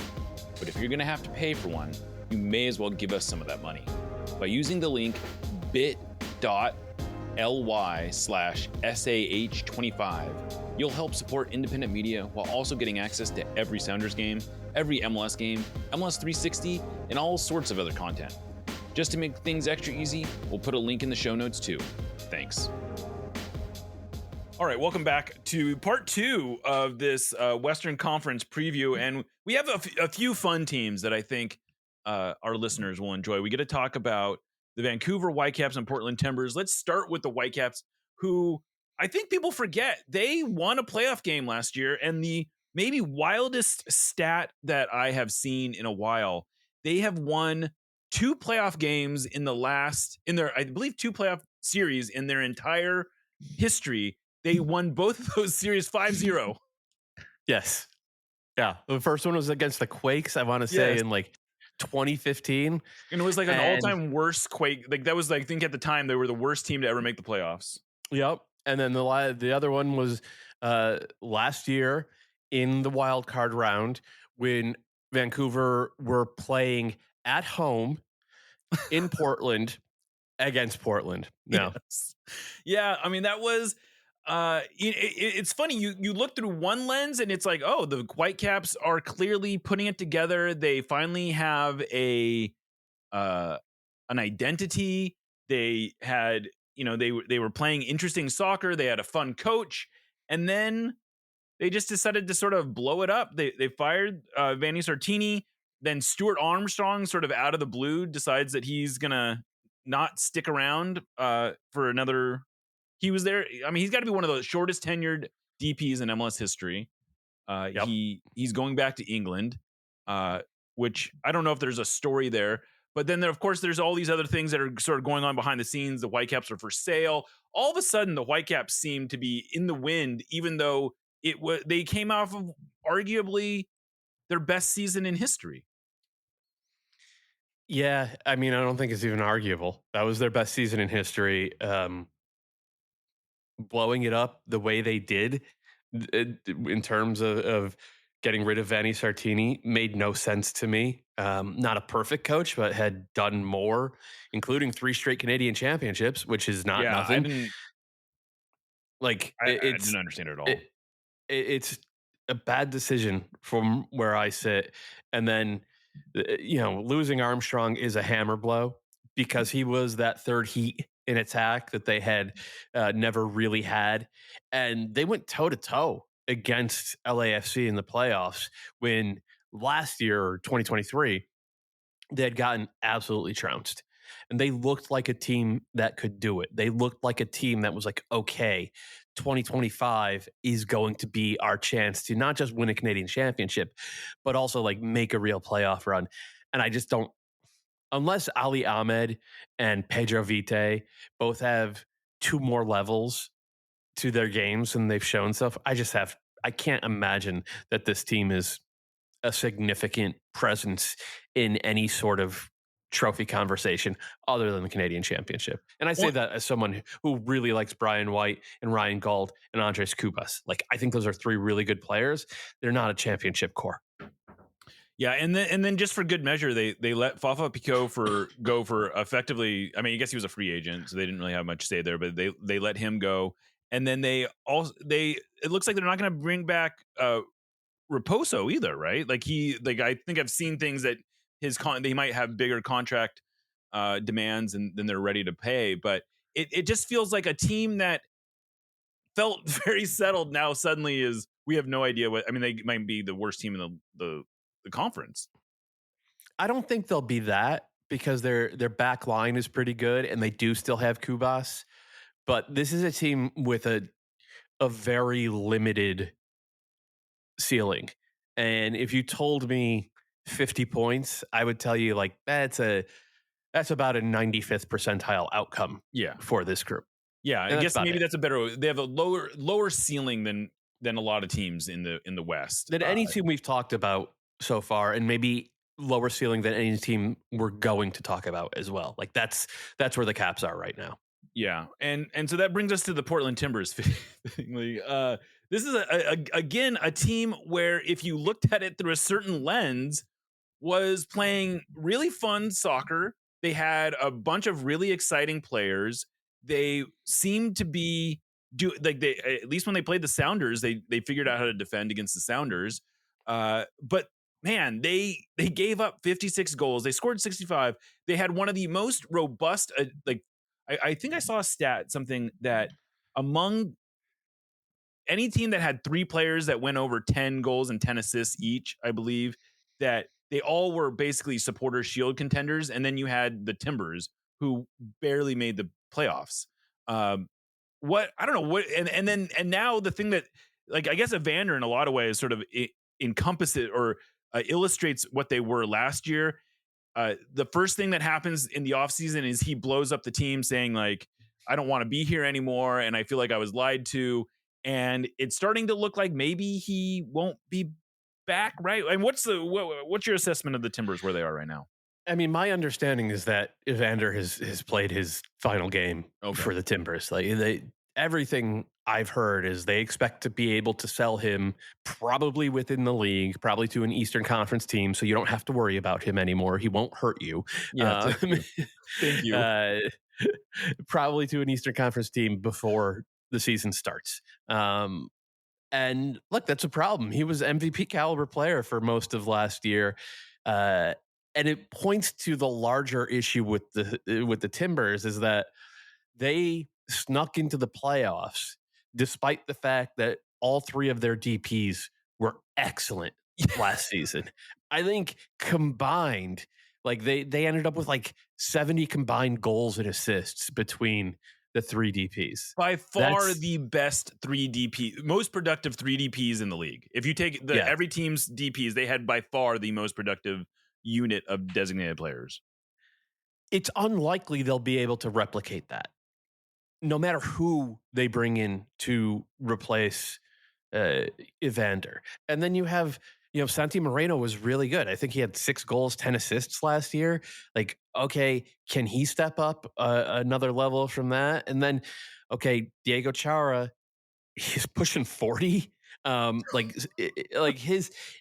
But if you're going to have to pay for one, you may as well give us some of that money. By using the link bit.ly/SAH25, you'll help support independent media while also getting access to every Sounders game, every MLS game, MLS 360, and all sorts of other content. Just to make things extra easy, we'll put a link in the show notes too. Thanks. All right, welcome back to part 2 of this Western Conference preview, and we have a few fun teams that I think our listeners will enjoy. We get to talk about the Vancouver Whitecaps and Portland Timbers. Let's start with the Whitecaps, who I think people forget. They won a playoff game last year, and the maybe wildest stat that I have seen in a while, they have won 2 playoff games in their, I believe, 2 playoff series in their entire history. They won both of those series 5-0. Yes. Yeah. The first one was against the Quakes, I want to say, in like 2015. And it was like an all-time worst Quake. Like that was like, I think at the time they were the worst team to ever make the playoffs. Yep. And then the other one was last year in the wild card round when Vancouver were playing at home in Portland against Portland. No. Yes. Yeah, I mean that was it's funny you look through one lens and it's like, oh, the Whitecaps are clearly putting it together. They finally have a an identity. They had, they were playing interesting soccer. They had a fun coach, and then they just decided to sort of blow it up. They fired Vanni Sartini. Then Stuart Armstrong, sort of out of the blue, decides that he's gonna not stick around for another. He was there. I mean, he's got to be one of the shortest tenured DPs in MLS history. Yep. He's going back to England, which I don't know if there's a story there. But then, of course, there's all these other things that are sort of going on behind the scenes. The Whitecaps are for sale. All of a sudden, the Whitecaps seem to be in the wind, even though they came off of arguably their best season in history. Yeah, I mean, I don't think it's even arguable. That was their best season in history. Blowing it up the way they did in terms of getting rid of Vanni Sartini made no sense to me. Not a perfect coach, but had done more, including 3 straight Canadian championships, which is not nothing. I didn't understand it at all. It's a bad decision from where I sit. And then, losing Armstrong is a hammer blow because he was that third heat in attack that they had never really had. And they went toe to toe against LAFC in the playoffs when last year, 2023, they had gotten absolutely trounced. And they looked like a team that could do it. They looked like a team that was like, okay, 2025 is going to be our chance to not just win a Canadian championship, but also like make a real playoff run. And I just don't, unless Ali Ahmed and Pedro Vite both have 2 more levels to their games and they've shown stuff, I can't imagine that this team is a significant presence in any sort of trophy conversation other than the Canadian Championship. And I say that as someone who really likes Brian White and Ryan Gauld and Andres Cubas. Like, I think those are 3 really good players. They're not a championship core. Yeah, and then just for good measure, they let Fafa Picault go for effectively. I mean, I guess he was a free agent, so they didn't really have much say there. But they let him go, and then it looks like they're not going to bring back Raposo either, right? I think I've seen things that they might have bigger contract demands than they're ready to pay, but it just feels like a team that felt very settled now suddenly we have no idea what. I mean, they might be the worst team in the conference. I don't think they'll be that because their back line is pretty good and they do still have Cubas, but this is a team with a very limited ceiling. And if you told me 50 points, I would tell you like that's about a 95th percentile outcome for this group. Yeah, I guess maybe that's a better. They have a lower ceiling than a lot of teams in the West. Than any team we've talked about so far, and maybe lower ceiling than any team we're going to talk about as well. Like that's where the Caps are right now. Yeah, and so that brings us to the Portland Timbers. This is again a team where if you looked at it through a certain lens, was playing really fun soccer. They had a bunch of really exciting players. They seemed to be at least when they played the Sounders, they figured out how to defend against the Sounders. But man, they gave up 56 goals. They scored 65. They had one of the most robust. I think I saw a stat, something that among any team that had 3 players that went over 10 goals and 10 assists each, I believe that they all were basically supporter shield contenders. And then you had the Timbers who barely made the playoffs. I don't know what, and now the thing that I guess Evander in a lot of ways sort of encompasses or illustrates what they were last year. The first thing that happens in the offseason is he blows up the team saying like, I don't want to be here anymore. And I feel like I was lied to. And it's starting to look like maybe he won't be back, right? And what's your assessment of the Timbers where they are right now? I mean, my understanding is that Evander has played his final game for the Timbers. Like everything I've heard is they expect to be able to sell him probably within the league, probably to an Eastern Conference team, so you don't have to worry about him anymore. He won't hurt you. Yeah, thank you. probably to an Eastern Conference team before the season starts. And look, that's a problem. He was MVP caliber player for most of last year. And it points to the larger issue with the Timbers is that they snuck into the playoffs despite the fact that all three of their DPs were excellent last season. I think combined, like they ended up with like 70 combined goals and assists between the three DPs. By far the best 3 DP, most productive 3 DPs in the league. If you take every team's DPs, they had by far the most productive unit of designated players. It's unlikely they'll be able to replicate that, no matter who they bring in to replace Evander. And then you have, Santi Moreno was really good. I think he had 6 goals, 10 assists last year. Like, okay, can he step up another level from that? And then, okay, Diego Chara, he's pushing 40.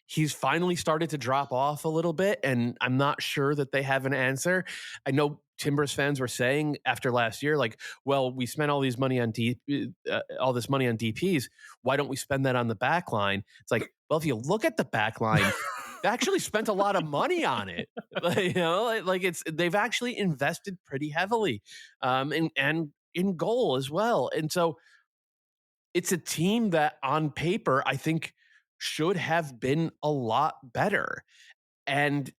He's finally started to drop off a little bit, and I'm not sure that they have an answer. I know Timbers fans were saying after last year, like, well, we spent all this money on DPs. Why don't we spend that on the back line? It's like, well, if you look at the back line, they actually spent a lot of money on it. They've actually invested pretty heavily, and in goal as well. And so it's a team that on paper, I think should have been a lot better. And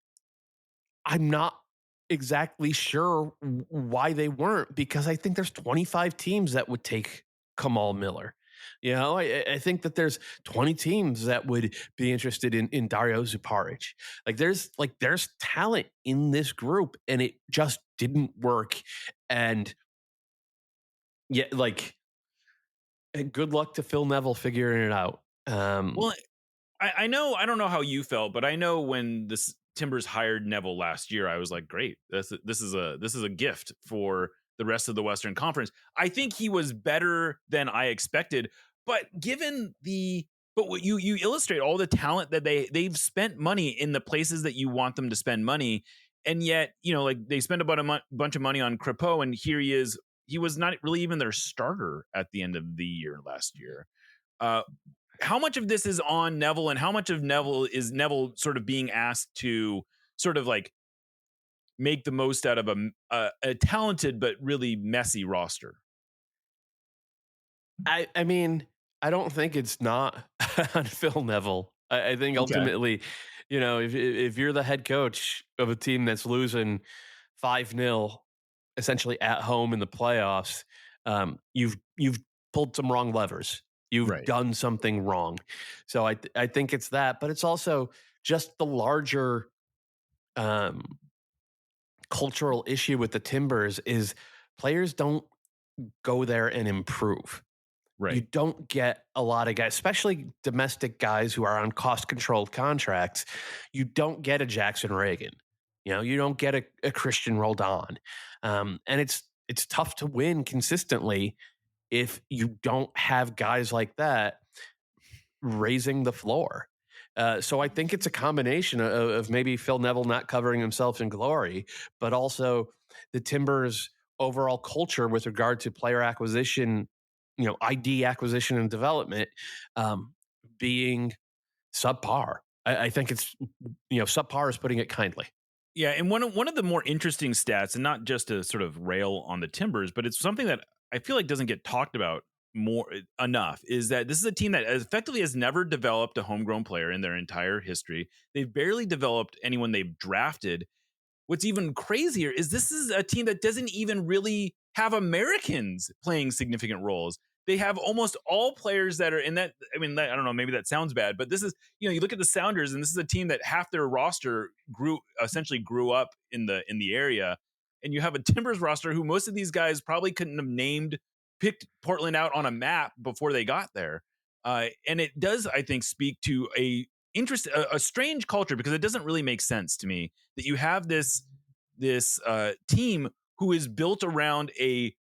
I'm not exactly sure why they weren't, because I think there's 25 teams that would take Kamal Miller. I think that there's 20 teams that would be interested in Dario Zuparic. There's talent in this group, and it just didn't work. And good luck to Phil Neville figuring it out. Well, I know, I don't know how you felt, but I know when the Timbers hired Neville last year, I was like, great, this is a gift for the rest of the Western Conference. I think he was better than I expected, but what you illustrate all the talent that they've spent money in the places that you want them to spend money, and yet they spent about a bunch of money on Crepeau, and here he is. He was not really even their starter at the end of the year last year. How much of this is on Neville, and how much of Neville is Neville sort of being asked to sort of like make the most out of a talented but really messy roster? I mean, I don't think it's not on Phil Neville. I think ultimately, if you're the head coach of a team that's losing 5-0 essentially at home in the playoffs, you've pulled some wrong levers. You've done something wrong. So I think it's that, but it's also just the larger cultural issue with the Timbers is players don't go there and improve. Right. You don't get a lot of guys, especially domestic guys who are on cost-controlled contracts. You don't get a Jackson Reagan. You don't get a Christian Roldan. And it's tough to win consistently if you don't have guys like that raising the floor. So I think it's a combination of maybe Phil Neville not covering himself in glory, but also the Timbers' overall culture with regard to player acquisition, ID acquisition and development, being subpar. I think it's, subpar is putting it kindly. Yeah, and one of the more interesting stats, and not just to sort of rail on the Timbers, but it's something that I feel like doesn't get talked about enough, is that this is a team that effectively has never developed a homegrown player in their entire history. They've barely developed anyone they've drafted. What's even crazier is this is a team that doesn't even really have Americans playing significant roles. They have almost all players that are in that. I mean, I don't know, maybe that sounds bad, but this is, you look at the Sounders, and this is a team that half their roster essentially grew up in the area. And you have a Timbers roster who most of these guys probably couldn't have picked Portland out on a map before they got there. And it does, I think, speak to a strange culture, because it doesn't really make sense to me that you have this team who is built around a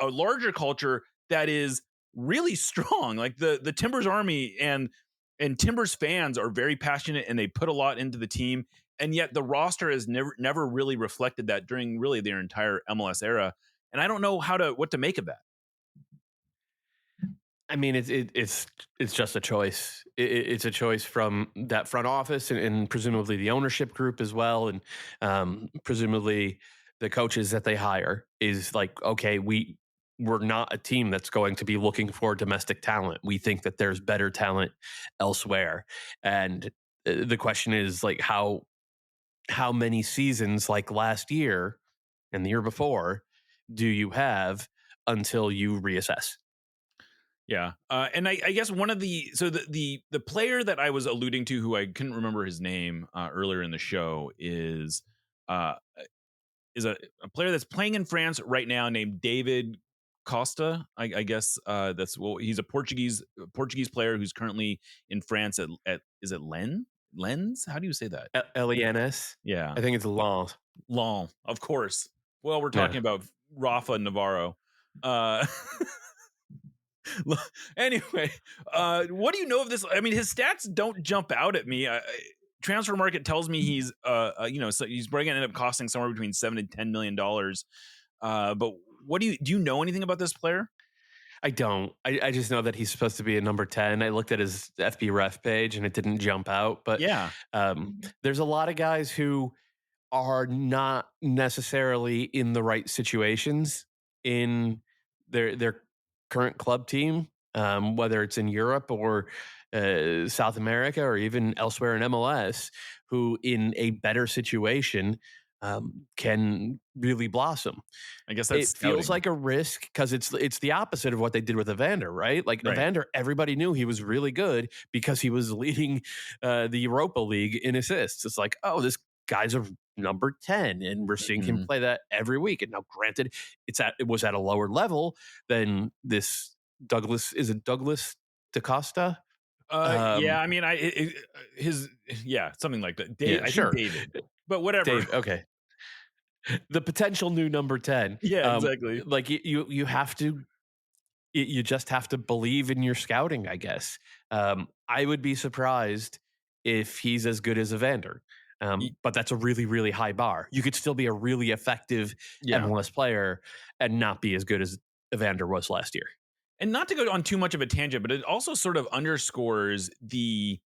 larger culture that is really strong. Like the Timbers Army and Timbers fans are very passionate, and they put a lot into the team. And yet the roster has never really reflected that during really their entire MLS era. and I don't know what to make of that. I mean, it's just a choice. It's a choice from that front office and presumably the ownership group as well, and presumably the coaches that they hire is like, okay, we're not a team that's going to be looking for domestic talent. We think that there's better talent elsewhere, and the question is like how many seasons like last year and the year before do you have until you reassess? Yeah. And I guess one of the player that I was alluding to, who I couldn't remember his name earlier in the show, is a player that's playing in France right now named David Costa. I guess he's a Portuguese player who's currently in France at is it Lens? How do you say that? Lens. Yeah. I think it's Lens. Long, of course. Well, we're talking about Rafa Navarro. Anyway, what do you know of this? I mean, his stats don't jump out at me. Transfer Market tells me he's, so he's probably going to end up costing somewhere between $7 and $10 million. But what do you know anything about this player? I don't. I just know that he's supposed to be a number 10. I looked at his FB ref page and it didn't jump out. But yeah, there's a lot of guys who are not necessarily in the right situations in their current club team, whether it's in Europe or South America or even elsewhere in MLS, who in a better situation can really blossom. I guess that's feels like a risk because it's the opposite of what they did with Evander, right? Like Evander, everybody knew he was really good because he was leading the Europa League in assists. It's like, oh, this guy's a number 10 and we're seeing him play that every week. And now granted, it was at a lower level than this Douglas Da Costa. Yeah, I mean, something like that. Dave, I think David, but whatever. Dave, okay. The potential new number 10. Yeah, exactly. Like you have to, you just have to believe in your scouting, I guess. I would be surprised if he's as good as Evander. But that's a really, really high bar. You could still be a really effective MLS player and not be as good as Evander was last year. And not to go on too much of a tangent, but it also sort of underscores the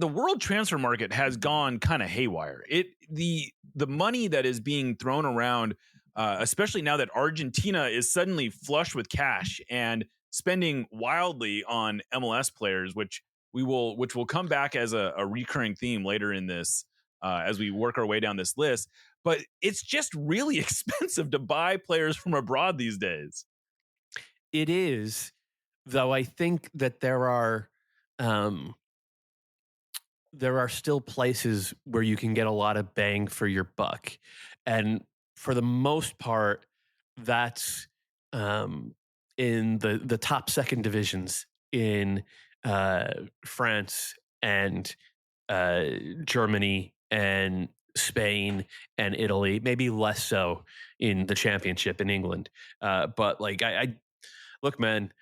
world transfer market has gone kind of haywire. The money that is being thrown around, especially now that Argentina is suddenly flush with cash and spending wildly on MLS players, which will come back as a recurring theme later in this as we work our way down this list. But it's just really expensive to buy players from abroad these days. It is, though. I think that there are still places where you can get a lot of bang for your buck, and for the most part, that's in the top second divisions in France and Germany and Spain and Italy. Maybe less so in the Championship in England, but like I look, man,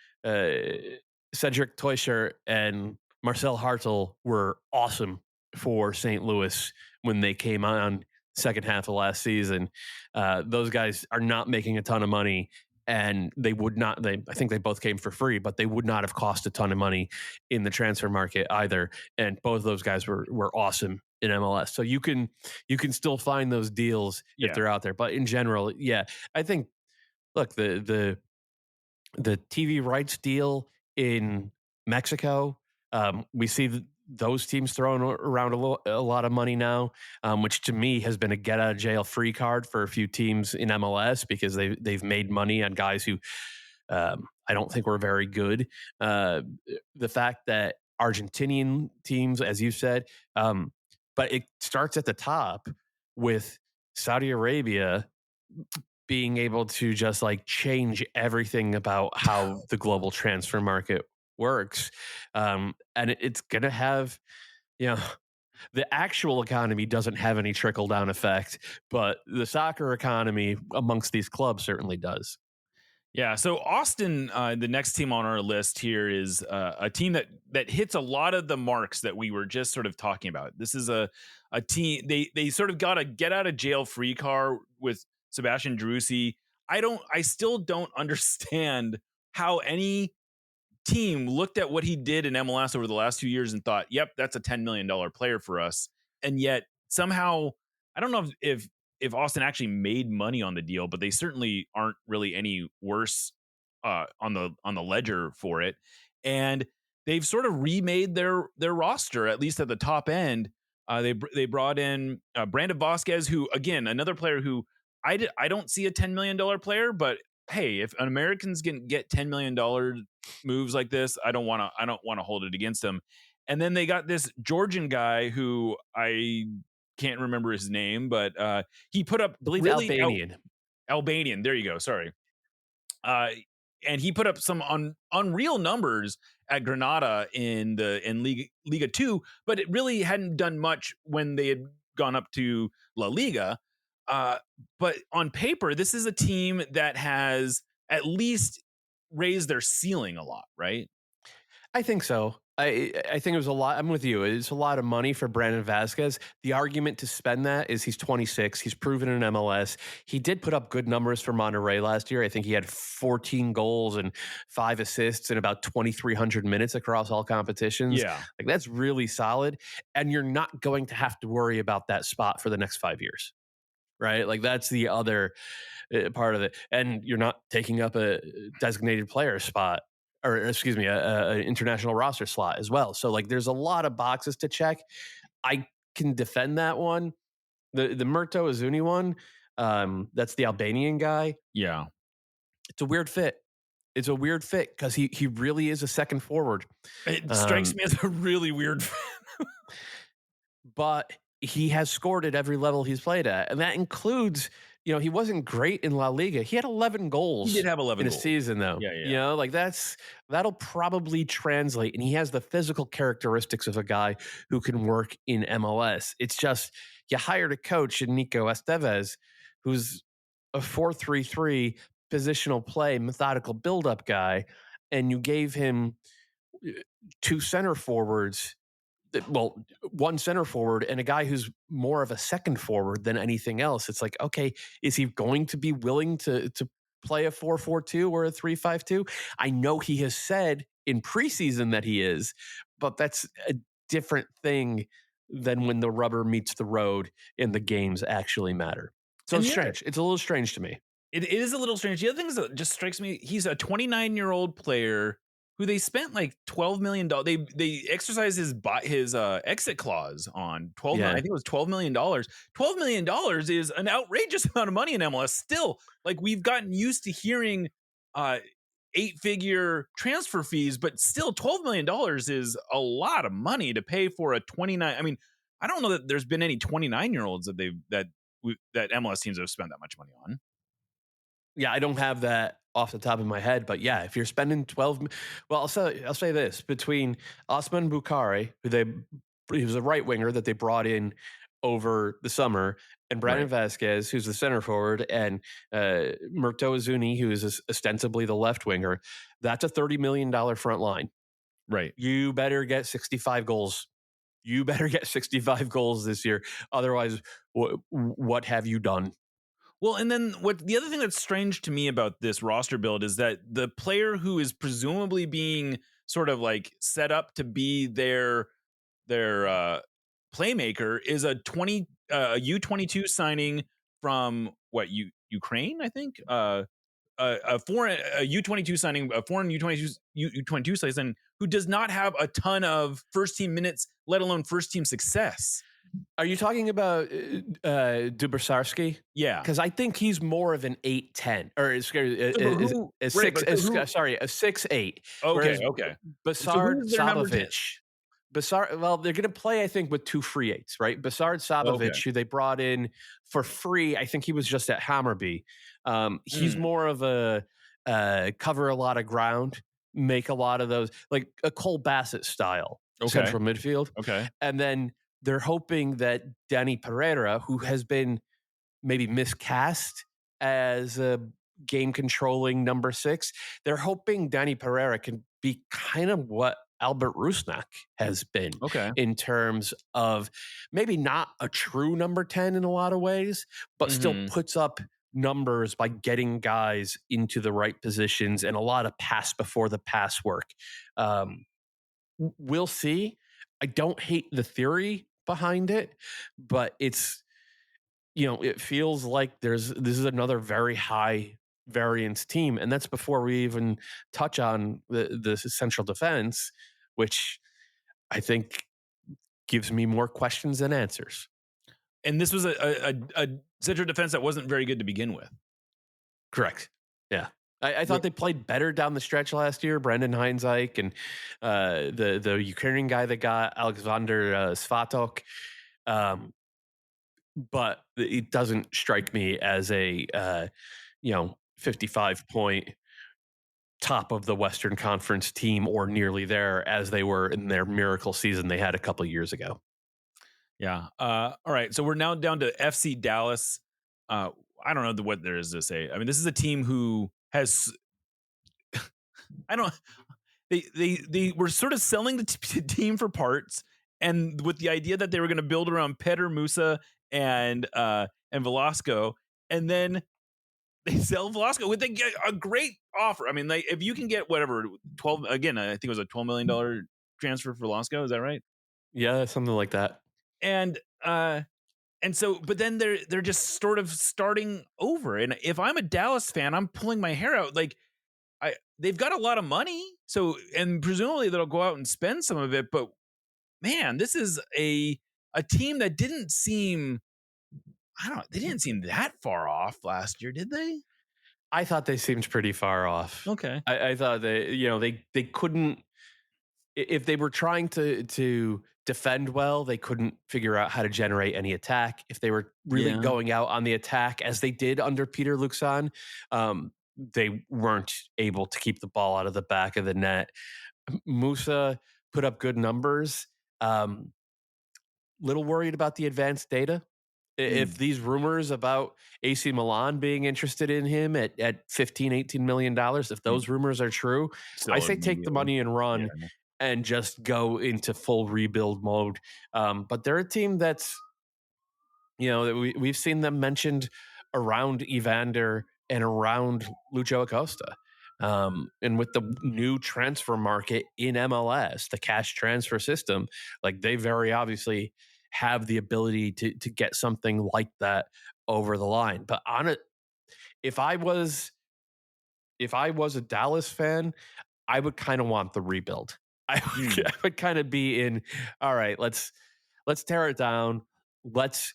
Cedric Teuscher and Marcel Hartel were awesome for St. Louis when they came on second half of last season. Those guys are not making a ton of money, and they would not. I think they both came for free, but they would not have cost a ton of money in the transfer market either. And both of those guys were awesome in MLS. So you can still find those deals if they're out there. But in general, I think look, the TV rights deal in Mexico, we see those teams throwing around a lot of money now, which to me has been a get out of jail free card for a few teams in MLS because they've made money on guys who I don't think were very good. The fact that Argentinian teams, as you said, but it starts at the top with Saudi Arabia being able to just like change everything about how the global transfer market works. And it's going to have, the actual economy doesn't have any trickle down effect, but the soccer economy amongst these clubs certainly does. Yeah. So Austin, the next team on our list here is a team that hits a lot of the marks that we were just sort of talking about. This is a team, they sort of got a get out of jail free card with Sebastian Driussi. I still don't understand how any team looked at what he did in MLS over the last 2 years and thought, "Yep, that's a $10 million player for us." And yet somehow, I don't know if Austin actually made money on the deal, but they certainly aren't really any worse on the ledger for it. And they've sort of remade their roster, at least at the top end. They brought in Brandon Vasquez, who, again, another player who I don't see a $10 million player, but hey, if an Americans can get $10 million moves like this, I don't want to hold it against them. And then they got this Georgian guy who I can't remember his name, but he put up, I believe, really Albanian. Albanian. There you go. Sorry. And he put up some unreal numbers at Granada in Liga 2, but it really hadn't done much when they had gone up to La Liga. But on paper, this is a team that has at least raised their ceiling a lot, right? I think so. I think it was a lot. I'm with you. It's a lot of money for Brandon Vasquez. The argument to spend that is he's 26. He's proven in MLS. He did put up good numbers for Monterrey last year. I think he had 14 goals and 5 assists in about 2,300 minutes across all competitions. Yeah. Like, that's really solid. And you're not going to have to worry about that spot for the next 5 years, right? Like, that's the other part of it. And you're not taking up a designated player spot, or excuse me, an international roster slot as well. So, like, there's a lot of boxes to check. I can defend that one. The Murto Azuni one, that's the Albanian guy. Yeah. It's a weird fit. It's a weird fit because he really is a second forward. It strikes me as a really weird fit. But he has scored at every level he's played at. And that includes, he wasn't great in La Liga. He had 11 goals. He did have 11 in goals. A season, though. Yeah. Like, that'll probably translate. And he has the physical characteristics of a guy who can work in MLS. It's just, you hired a coach in Nico Estevez, who's a 4-3-3 positional play, methodical build-up guy, and you gave him 2 center forwards. Well, 1 center forward and a guy who's more of a second forward than anything else. It's like, okay, is he going to be willing to play a 4-4-2 or a 3-5-2? I know he has said in preseason that he is, but that's a different thing than when the rubber meets the road and the games actually matter. So it's strange. It's a little strange to me. It is a little strange. The other thing is that just strikes me, he's a 29-year-old player who they spent like $12 million. They exercised his exit clause on $12 million. I think it was $12 million. $12 million is an outrageous amount of money in MLS. Still, like, we've gotten used to hearing 8-figure transfer fees, but still $12 million is a lot of money to pay for a 29. I mean, I don't know that there's been any 29-year-olds that MLS teams have spent that much money on. Yeah, I don't have that off the top of my head, but yeah, if you're spending 12, well, I'll say this: between Osman Bukhari, he was a right winger that they brought in over the summer, and Brandon Vasquez, who's the center forward, and Murto Azuni, who is ostensibly the left winger, that's a $30 million front line. Right. You better get 65 goals. You better get 65 goals this year. Otherwise, what have you done? Well, and then the other thing that's strange to me about this roster build is that the player who is presumably being sort of like set up to be their playmaker is a U22 signing from Ukraine, I think. A foreign U22 signing, a foreign U22 signing who does not have a ton of first team minutes, let alone first team success. Are you talking about Dubrsarski? Yeah, because I think he's more of an 8-10 or a 6-8. Okay. Basard Savovic. Well, they're going to play, I think, with 2 free 8s, right? Basard Savovic, who they brought in for free. I think he was just at Hammarby. He's more of a cover a lot of ground, make a lot of those, like a Cole Bassett style central midfield. Okay, and then they're hoping that Danny Pereira, who has been maybe miscast as a game-controlling number 6, they're hoping Danny Pereira can be kind of what Albert Rusnak has been in terms of maybe not a true number 10 in a lot of ways, but still puts up numbers by getting guys into the right positions and a lot of pass before the pass work. We'll see. I don't hate the theory behind it, but it's, it feels like this is another very high variance team. And that's before we even touch on the central defense, which I think gives me more questions than answers. And this was a central defense that wasn't very good to begin with. Correct. Yeah. I thought they played better down the stretch last year. Brendan Heinzike and the Ukrainian guy that got Alexander Svatok. But it doesn't strike me as a 55-point top of the Western Conference team or nearly there as they were in their miracle season they had a couple of years ago. Yeah. All right. So we're now down to FC Dallas. I don't know what there is to say. I mean, this is a team who has. They were sort of selling the team for parts, and with the idea that they were going to build around Petr Musa and Velasco, and then they sell Velasco with a great offer. I mean, like, if you can get whatever 12 again, I think it was a $12 million transfer for Velasco. Is that right? Yeah, something like that. And so, but then they're just sort of starting over. And if I'm a Dallas fan, I'm pulling my hair out. Like, they've got a lot of money, so, and presumably they'll go out and spend some of it. But man, this is a team that didn't seem. They didn't seem that far off last year, did they? I thought they seemed pretty far off. Okay. I thought they couldn't, if they were trying to defend well, they couldn't figure out how to generate any attack. If they were really going out on the attack as they did under Peter Luxon, they weren't able to keep the ball out of the back of the net. Musa put up good numbers. Little worried about the advanced data. If these rumors about AC Milan being interested in him at $15-18 million, if those rumors are true, I say take the money and run and just go into full rebuild mode. But they're a team that's, that we've seen them mentioned around Evander and around Lucho Acosta. And with the new transfer market in MLS, the cash transfer system, like, they very obviously have the ability to get something like that over the line. But if I was a Dallas fan, I would kind of want the rebuild. I would kind of be in, all right, let's tear it down. Let's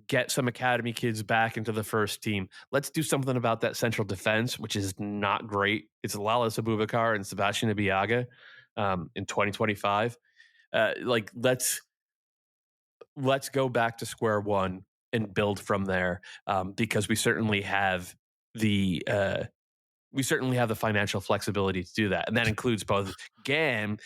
get some academy kids back into the first team. Let's do something about that central defense, which is not great. It's Lalas Abubakar and Sebastian Ibiaga in 2025. Let's go back to square one and build from there, because we certainly have the financial flexibility to do that, and that includes both GAM.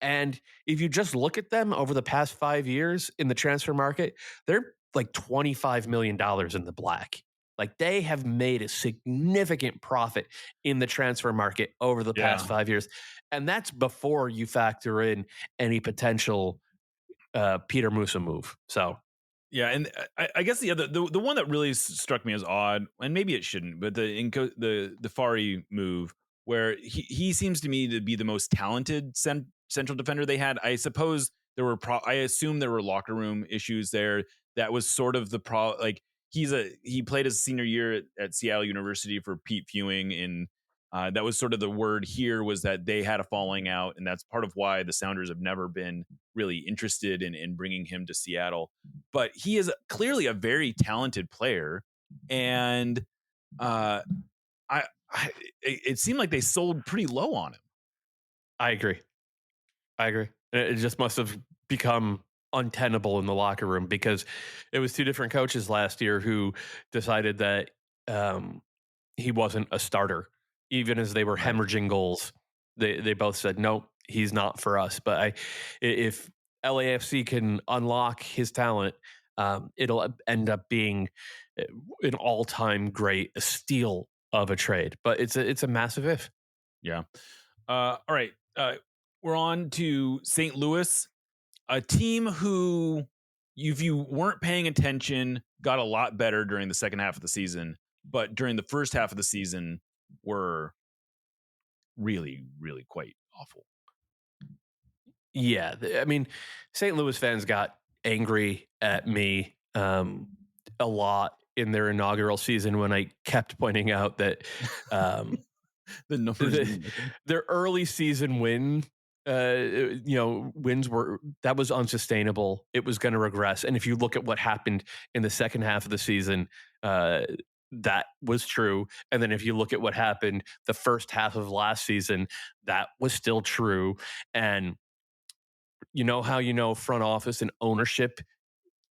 And if you just look at them over the past 5 years in the transfer market, they're like $25 million in the black. Like, they have made a significant profit in the transfer market over the past 5 years, and that's before you factor in any potential Peter Musa move. So, yeah, and I guess the one that really struck me as odd, and maybe it shouldn't, but the Fari move, where he seems to me to be the most talented central defender they had. I suppose I assume there were locker room issues there. That was sort of the problem. Like, he played his senior year at Seattle University for Pete Fewing, and that was sort of the word here, was that they had a falling out, and that's part of why the Sounders have never been really interested in bringing him to Seattle. But he is clearly a very talented player, and it seemed like they sold pretty low on him. I agree. It just must have become untenable in the locker room, because it was two different coaches last year who decided that he wasn't a starter. Even as they were hemorrhaging goals, they both said, no, he's not for us. But if LAFC can unlock his talent, it'll end up being an all-time great, a steal of a trade. But it's a massive if. Yeah. All right. We're on to St. Louis, a team who, if you weren't paying attention, got a lot better during the second half of the season. but during the first half of the season were really, really quite awful. Yeah, I mean, St. Louis fans got angry at me a lot in their inaugural season when I kept pointing out that The numbers mean nothing. their early season wins that was unsustainable. It was going to regress. And if you look at what happened in the second half of the season, that was true. And then if you look at what happened the first half of last season, that was still true. And you know how front office and ownership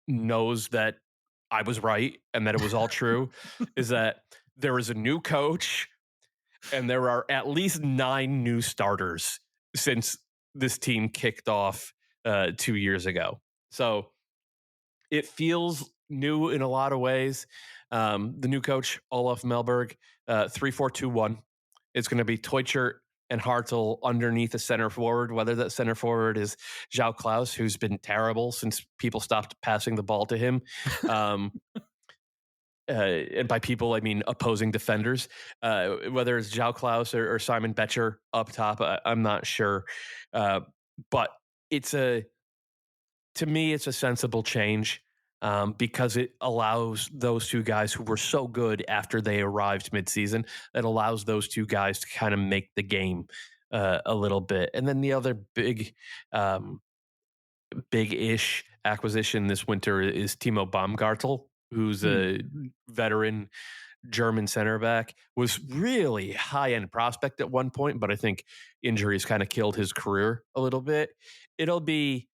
knows that I was right and that it was all true is that there is a new coach and there are at least 9 new starters since this team kicked off 2 years ago. So it feels new in a lot of ways. The new coach, Olaf Melberg, 3-4-2-1. It's going to be Teutschert and Hartl underneath a center forward, whether that center forward is João Klaus, who's been terrible since people stopped passing the ball to him. And by people, I mean opposing defenders, whether it's João Klaus or Simon Betcher up top, I'm not sure. But to me, it's a sensible change because it allows those two guys who were so good after they arrived midseason, it allows those two guys to kind of make the game a little bit. And then the other big-ish acquisition this winter is Timo Baumgartel, who's a veteran German center back, was really high-end prospect at one point, but I think injuries kind of killed his career a little bit. It'll be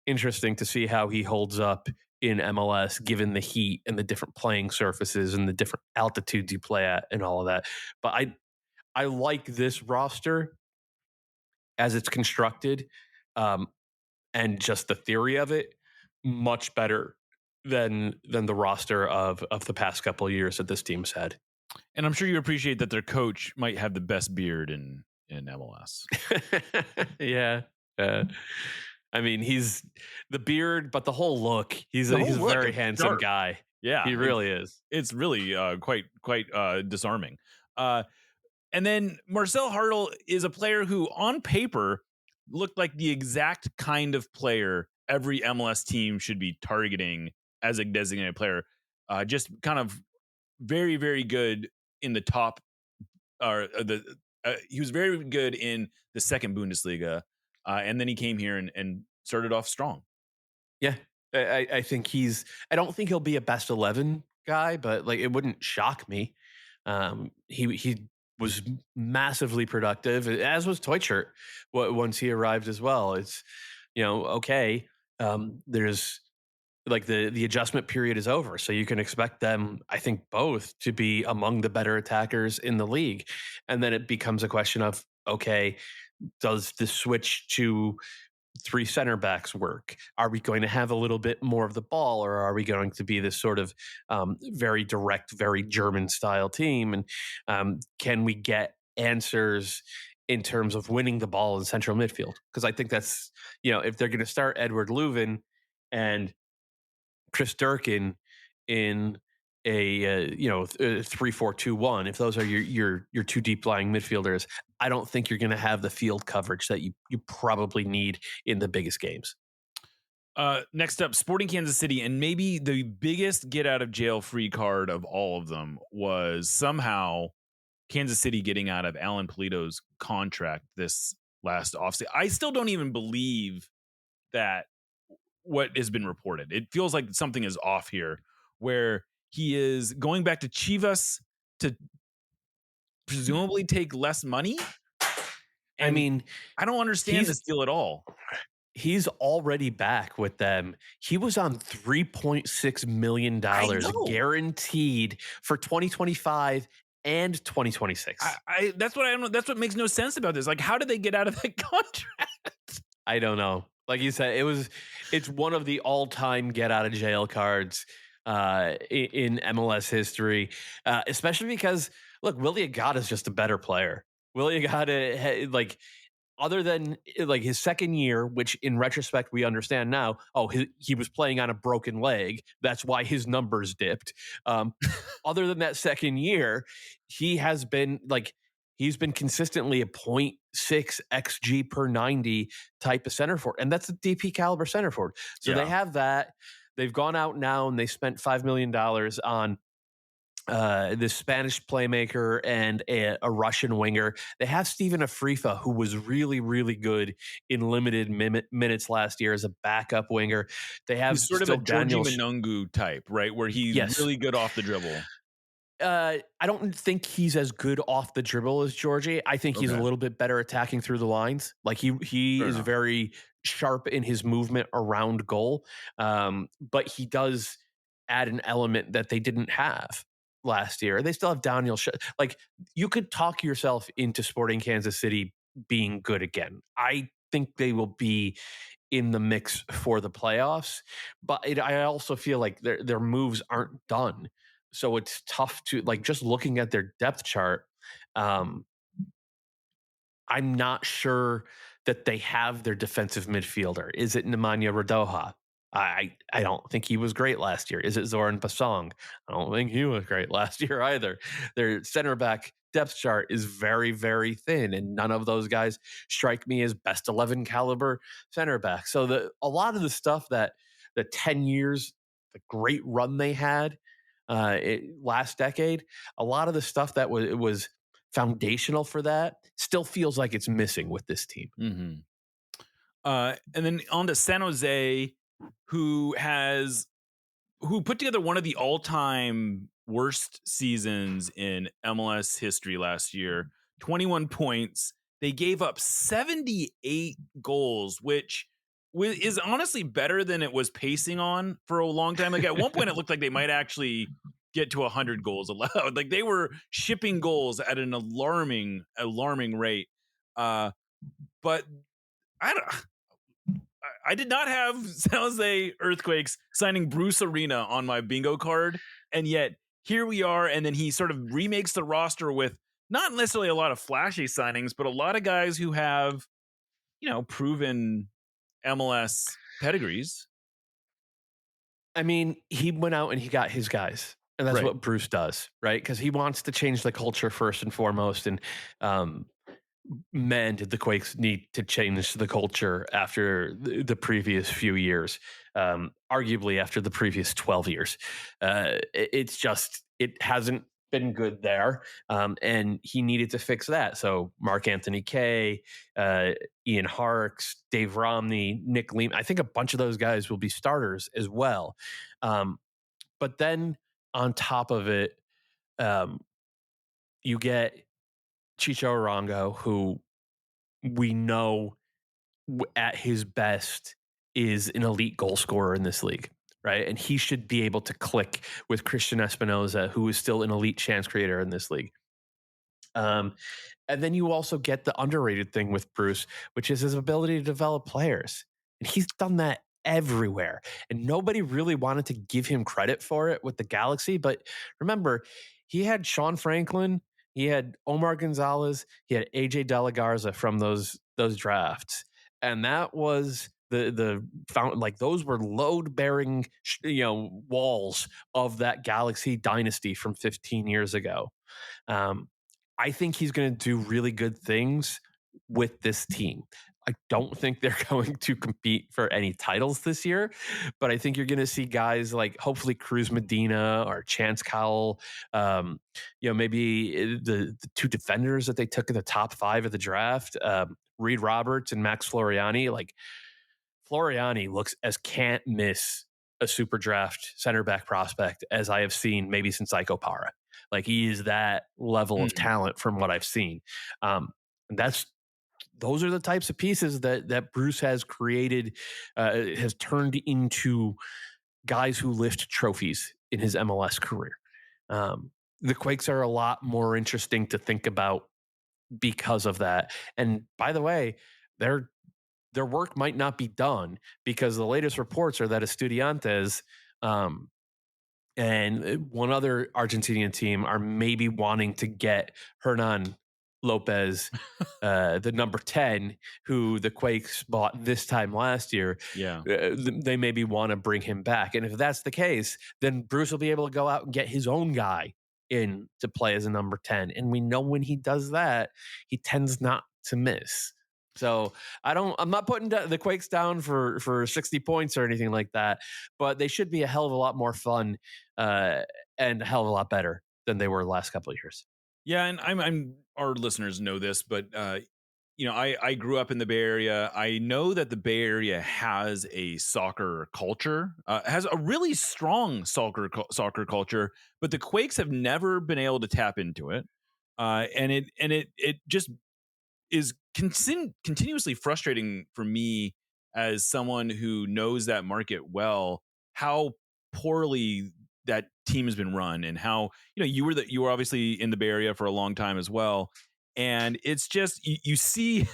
interesting to see how he holds up in MLS, given the heat and the different playing surfaces and the different altitudes you play at and all of that. But I like this roster as it's constructed, and just the theory of it much better than the roster of the past couple of years that this team's had. And I'm sure you appreciate that their coach might have the best beard in MLS. Yeah. I mean, he's the beard, but the whole look. He's a very handsome guy. Yeah, he really is. It's really quite disarming. And then Marcel Hartl is a player who, on paper, looked like the exact kind of player every MLS team should be targeting as a designated player. Just kind of very, very good in the top. He was very good in the second Bundesliga, and then he came here and started off strong. Yeah, I think I don't think he'll be a best 11 guy, but like it wouldn't shock me. He was massively productive, as was Teutschert once he arrived as well. It's okay. There's like the adjustment period is over, so you can expect them, I think, both to be among the better attackers in the league. And then it becomes a question of, okay, does the switch to 3 center backs work? Are we going to have a little bit more of the ball, or are we going to be this sort of very direct, very German style team? And can we get answers in terms of winning the ball in central midfield? Because I think that's, if they're going to start Edward Leuven and Chris Durkin in a 3-4-2-1, if those are your 2 deep lying midfielders, I don't think you're going to have the field coverage that you probably need in the biggest games. Next up, Sporting Kansas City, and maybe the biggest get out of jail free card of all of them was somehow Kansas City getting out of Alan Polito's contract this last offseason. I still don't even believe that what has been reported. It feels like something is off here, where he is going back to Chivas to presumably take less money. And I mean, I don't understand this deal at all. He's already back with them. He was on $3.6 million guaranteed for 2025 and 2026. That's what I don't know. That's what makes no sense about this. Like, how did they get out of that contract? I don't know. Like you said, it's one of the all-time get out of jail cards in MLS history, especially because, look, Willie Agata is just a better player. Willie Agata, like, other than like his second year, which in retrospect we understand now, he was playing on a broken leg. That's why his numbers dipped. Other than that second year, he has been like he's been consistently a 0.6 xG per 90 type of center forward, and that's a DP caliber center forward. So they have that. They've gone out now and they spent $5 million on this Spanish playmaker and a Russian winger. They have Steven Afrifa, who was really, really good in limited minutes last year as a backup winger. They have he's sort of a Georgie Manungu type, right? Where he's really good off the dribble. I don't think he's as good off the dribble as Georgie. I think he's a little bit better attacking through the lines. Like he is very sharp in his movement around goal. But he does add an element that they didn't have last year. They still have Daniel. Like you could talk yourself into Sporting Kansas City being good again. I think they will be in the mix for the playoffs, but I also feel like their moves aren't done. So it's tough to like just looking at their depth chart. I'm not sure that they have their defensive midfielder. Is it Nemanja Radoja? I don't think he was great last year. Is it Zoran Basong? I don't think he was great last year either. Their center back depth chart is very, very thin, and none of those guys strike me as best 11 caliber center back. So a lot of the stuff that the 10 years, the great run they had last decade, a lot of the stuff that was foundational for that still feels like it's missing with this team. Mm-hmm. And then on to San Jose, who put together one of the all-time worst seasons in MLS history last year. 21 points. They gave up 78 goals, which is honestly better than it was pacing on for a long time. Like at one point, it looked like they might actually get to 100 goals allowed. Like they were shipping goals at an alarming rate. But I did not have San Jose Earthquakes signing Bruce Arena on my bingo card, and yet here we are. And then he sort of remakes the roster with not necessarily a lot of flashy signings, but a lot of guys who have, proven MLS pedigrees. I mean, he went out and he got his guys, and that's what Bruce does, right? Because he wants to change the culture first and foremost, and man, did the Quakes need to change the culture after the previous few years, arguably after the previous 12 years. It's just, it hasn't been good there, and he needed to fix that. So Mark Anthony Kaye, Ian Harkes, Dave Romney, Nick Leam, I think a bunch of those guys will be starters as well. But then on top of it, you get Chicho Arango, who we know at his best is an elite goal scorer in this league, right? And he should be able to click with Christian Espinoza, who is still an elite chance creator in this league. And then you also get the underrated thing with Bruce, which is his ability to develop players. And he's done that everywhere. And nobody really wanted to give him credit for it with the Galaxy. But remember, he had Sean Franklin, he had Omar Gonzalez, he had AJ De La Garza from those drafts. And that was the fountain, like those were load bearing, walls of that Galaxy dynasty from 15 years ago. I think he's going to do really good things with this team. I don't think they're going to compete for any titles this year, but I think you're going to see guys like hopefully Cruz Medina or Chance Cowell, maybe the two defenders that they took in the top 5 of the draft, Reed Roberts and Max Floriani. Like Floriani looks as can't miss a super draft center back prospect as I have seen maybe since Iko Para. Like he is that level of talent from what I've seen. And those are the types of pieces that Bruce has created, has turned into guys who lift trophies in his MLS career. The Quakes are a lot more interesting to think about because of that. And by the way, their work might not be done, because the latest reports are that Estudiantes and one other Argentinian team are maybe wanting to get Hernan Lopez, the number 10, who the Quakes bought this time last year, Yeah. they maybe want to bring him back. And if that's the case, then Bruce will be able to go out and get his own guy in to play as a number 10. And we know when he does that, he tends not to miss. So I'm not putting the Quakes down for 60 points or anything like that, but they should be a hell of a lot more fun and a hell of a lot better than they were the last couple of years. Yeah, and I'm our listeners know this, but I grew up in the Bay Area. I know that the Bay Area has a soccer culture, has a really strong soccer culture, but the Quakes have never been able to tap into it, and it just is continuously frustrating for me as someone who knows that market well, how poorly that team has been run, and how you were obviously in the Bay Area for a long time as well, and it's just you see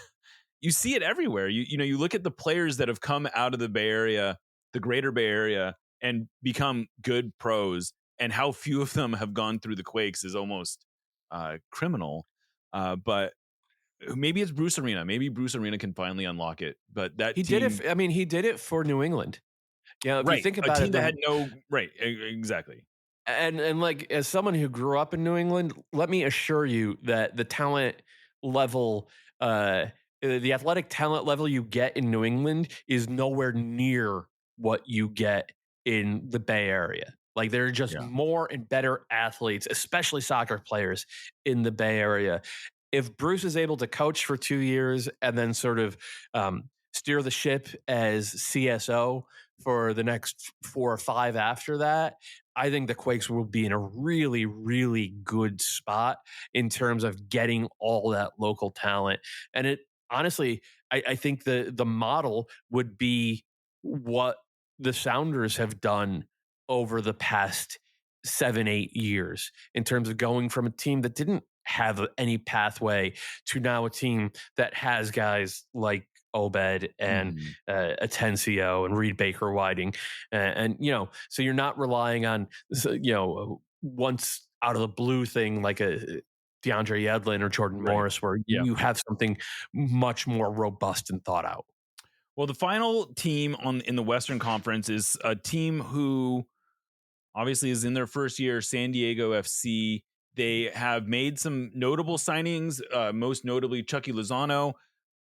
you see it everywhere. You look at the players that have come out of the Bay Area, the greater Bay Area, and become good pros, and how few of them have gone through the Quakes is almost criminal. But maybe it's Bruce Arena. Maybe Bruce Arena can finally unlock it. But that he team, did it. I mean, he did it for New England. If right? you think A about team it, that had no right, exactly. And like, as someone who grew up in New England, let me assure you that the talent level, the athletic talent level you get in New England is nowhere near what you get in the Bay Area. Like, there are just more and better athletes, especially soccer players, in the Bay Area. If Bruce is able to coach for 2 years and then sort of steer the ship as CSO for the next 4 or 5 after that, I think the Quakes will be in a really, really good spot in terms of getting all that local talent. And it honestly, I think the model would be what the Sounders have done over the past 7-8 years in terms of going from a team that didn't have any pathway to now a team that has guys like Obed and Atencio and Reed Baker Whiting, and so you're not relying on once out of the blue thing like a DeAndre Yedlin or Jordan Morris, where you have something much more robust and thought out. Well, the final team in the Western Conference is a team who obviously is in their first year, San Diego FC. They have made some notable signings, most notably Chucky Lozano.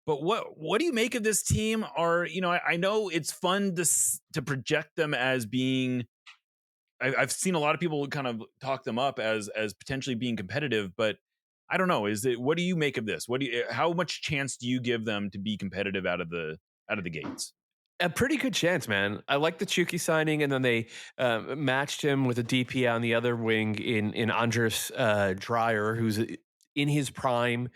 But what do you make of this team? I know it's fun to project them as being. I've seen a lot of people kind of talk them up as potentially being competitive, but I don't know. What do you make of this? How much chance do you give them to be competitive out of the gates? A pretty good chance, man. I like the Chucky signing, and then they matched him with a DP on the other wing in Andres Dreyer, who's in his prime,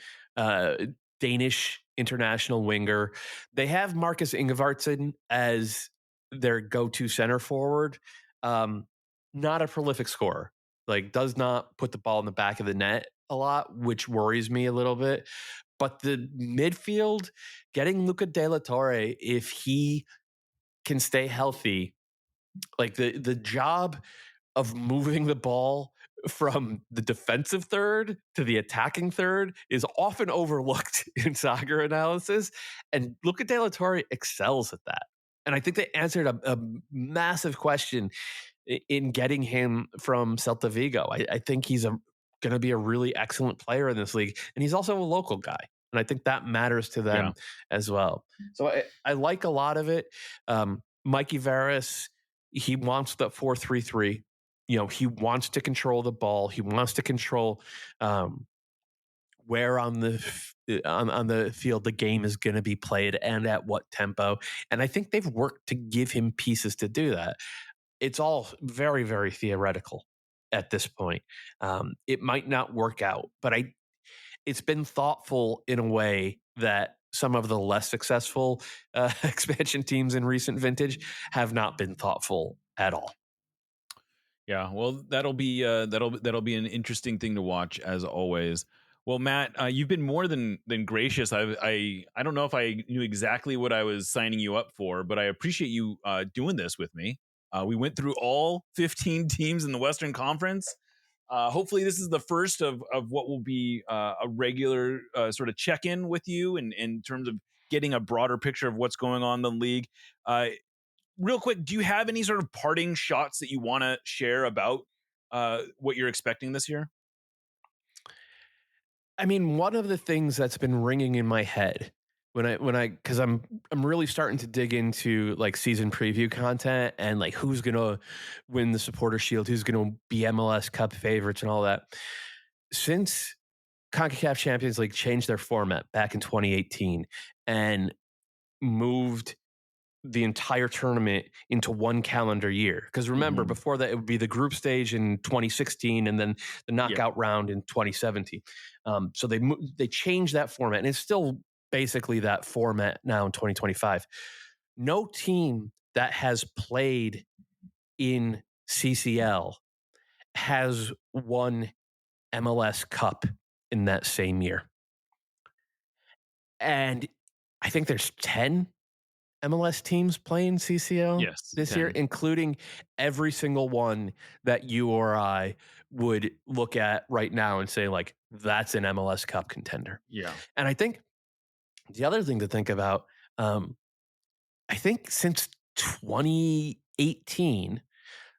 Danish international winger. They have Marcus Ingevartsen as their go-to center forward. Not a prolific scorer, like does not put the ball in the back of the net a lot, which worries me a little bit. But the midfield, getting Luca De La Torre, if he can stay healthy, like the job of moving the ball from the defensive third to the attacking third is often overlooked in soccer analysis. And Luca De La Torre excels at that. And I think they answered a massive question in getting him from Celta Vigo. I think he's going to be a really excellent player in this league. And he's also a local guy. And I think that matters to them as well. So I like a lot of it. Mikey Varys, he wants the 4-3-3. He wants to control the ball. He wants to control where on the field the game is going to be played and at what tempo. And I think they've worked to give him pieces to do that. It's all very, very theoretical at this point. It might not work out, but it's been thoughtful in a way that some of the less successful expansion teams in recent vintage have not been thoughtful at all. Yeah, well, that'll be an interesting thing to watch as always. Well, Matt, you've been more than gracious. I don't know if I knew exactly what I was signing you up for, but I appreciate you doing this with me. We went through all 15 teams in the Western Conference. hopefully this is the first of what will be a regular sort of check-in with you in terms of getting a broader picture of what's going on in the league. Real quick, do you have any sort of parting shots that you want to share about what you're expecting this year? I mean, one of the things that's been ringing in my head because I'm really starting to dig into like season preview content and like who's gonna win the Supporter Shield, who's gonna be MLS Cup favorites and all that. Since CONCACAF Champions League changed their format back in 2018 and moved the entire tournament into one calendar year. Because remember, before that, it would be the group stage in 2016 and then the knockout round in 2017. So they changed that format, and it's still basically that format now in 2025. No team that has played in CCL has won MLS Cup in that same year. And I think there's 10 MLS teams playing CCL this 10. year, including every single one that you or I would look at right now and say, like, that's an MLS Cup contender. Yeah. And I think the other thing to think about, I think since 2018,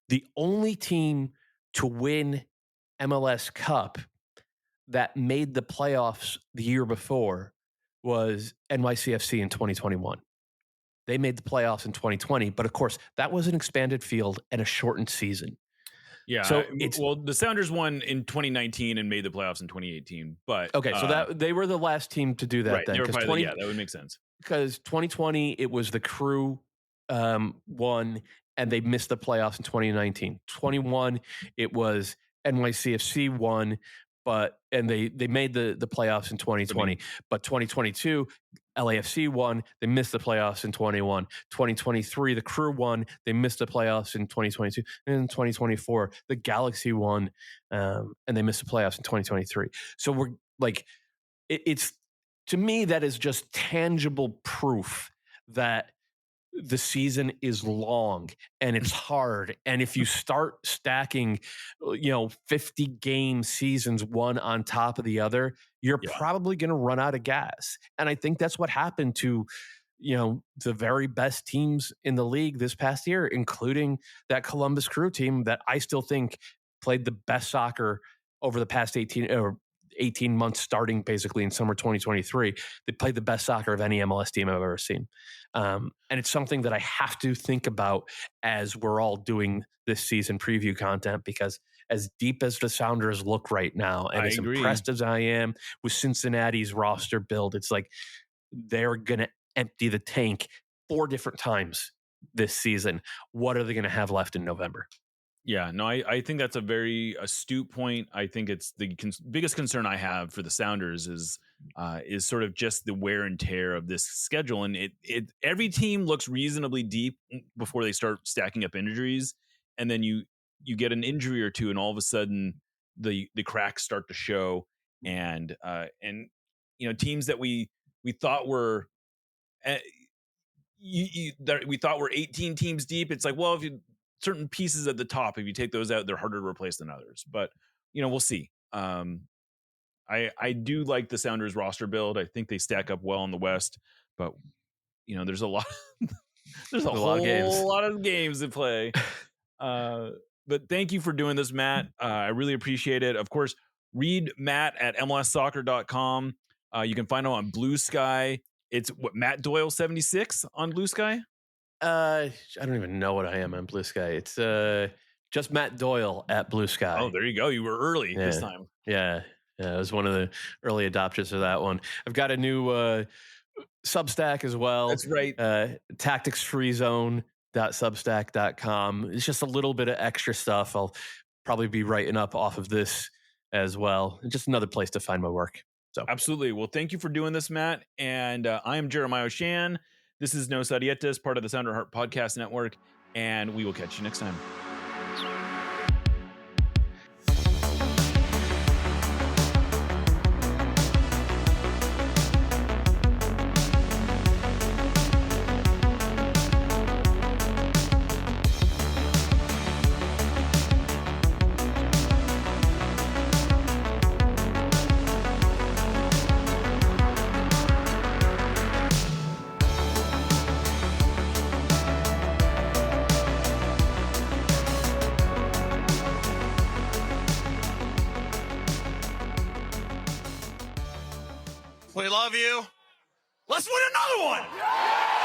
the only team to win MLS Cup that made the playoffs the year before was NYCFC in 2021. They made the playoffs in 2020, but of course, that was an expanded field and a shortened season. Yeah. So the Sounders won in 2019 and made the playoffs in 2018. But okay, so that they were the last team to do that. Right, then, they were probably, that would make sense. Because 2020, it was the Crew won, and they missed the playoffs in 2019. 21, it was NYCFC won, and they made the playoffs in 2020. But 2022, LAFC won. They missed the playoffs in 21. 2023, the Crew won. They missed the playoffs in 2022. And in 2024, the Galaxy won, and they missed the playoffs in 2023. So we're like, it's to me, that is just tangible proof that the season is long and it's hard. And if you start stacking, 50 game seasons, one on top of the other, you're probably going to run out of gas. And I think that's what happened to, the very best teams in the league this past year, including that Columbus Crew team that I still think played the best soccer over the past 18 months, starting basically in summer 2023. They played the best soccer of any MLS team I've ever seen. And it's something that I have to think about as we're all doing this season preview content, because as deep as the Sounders look right now, and as impressed as I am with Cincinnati's roster build, it's like they're going to empty the tank 4 different times this season. What are they going to have left in November? Yeah, no, I think that's a very astute point. I think it's the biggest concern I have for the Sounders is sort of just the wear and tear of this schedule. And every team looks reasonably deep before they start stacking up injuries, and then you get an injury or two, and all of a sudden the cracks start to show. And teams that we thought were we thought were 18 teams deep. It's like, well, if you certain pieces at the top, if you take those out, they're harder to replace than others. But we'll see. I do like the Sounders roster build. I think they stack up well in the West, but there's a lot there's a whole lot of games to play. But thank you for doing this, Matt. I really appreciate it. Of course, read Matt at mlssoccer.com. You can find him on Blue Sky. It's Matt Doyle 76 on Blue Sky. I don't even know what I am on Blue Sky. It's just Matt Doyle at Blue Sky. Oh, there you go. You were early this time. Yeah, I was one of the early adopters of that one. I've got a new Substack as well. That's right. tacticsfreezone.substack.com. It's just a little bit of extra stuff. I'll probably be writing up off of this as well. Just another place to find my work. So absolutely. Well, thank you for doing this, Matt. And I am Jeremiah O'Shan. This is No Sadietas, part of the Sounder Heart Podcast Network, and we will catch you next time. We love you. Let's win another one.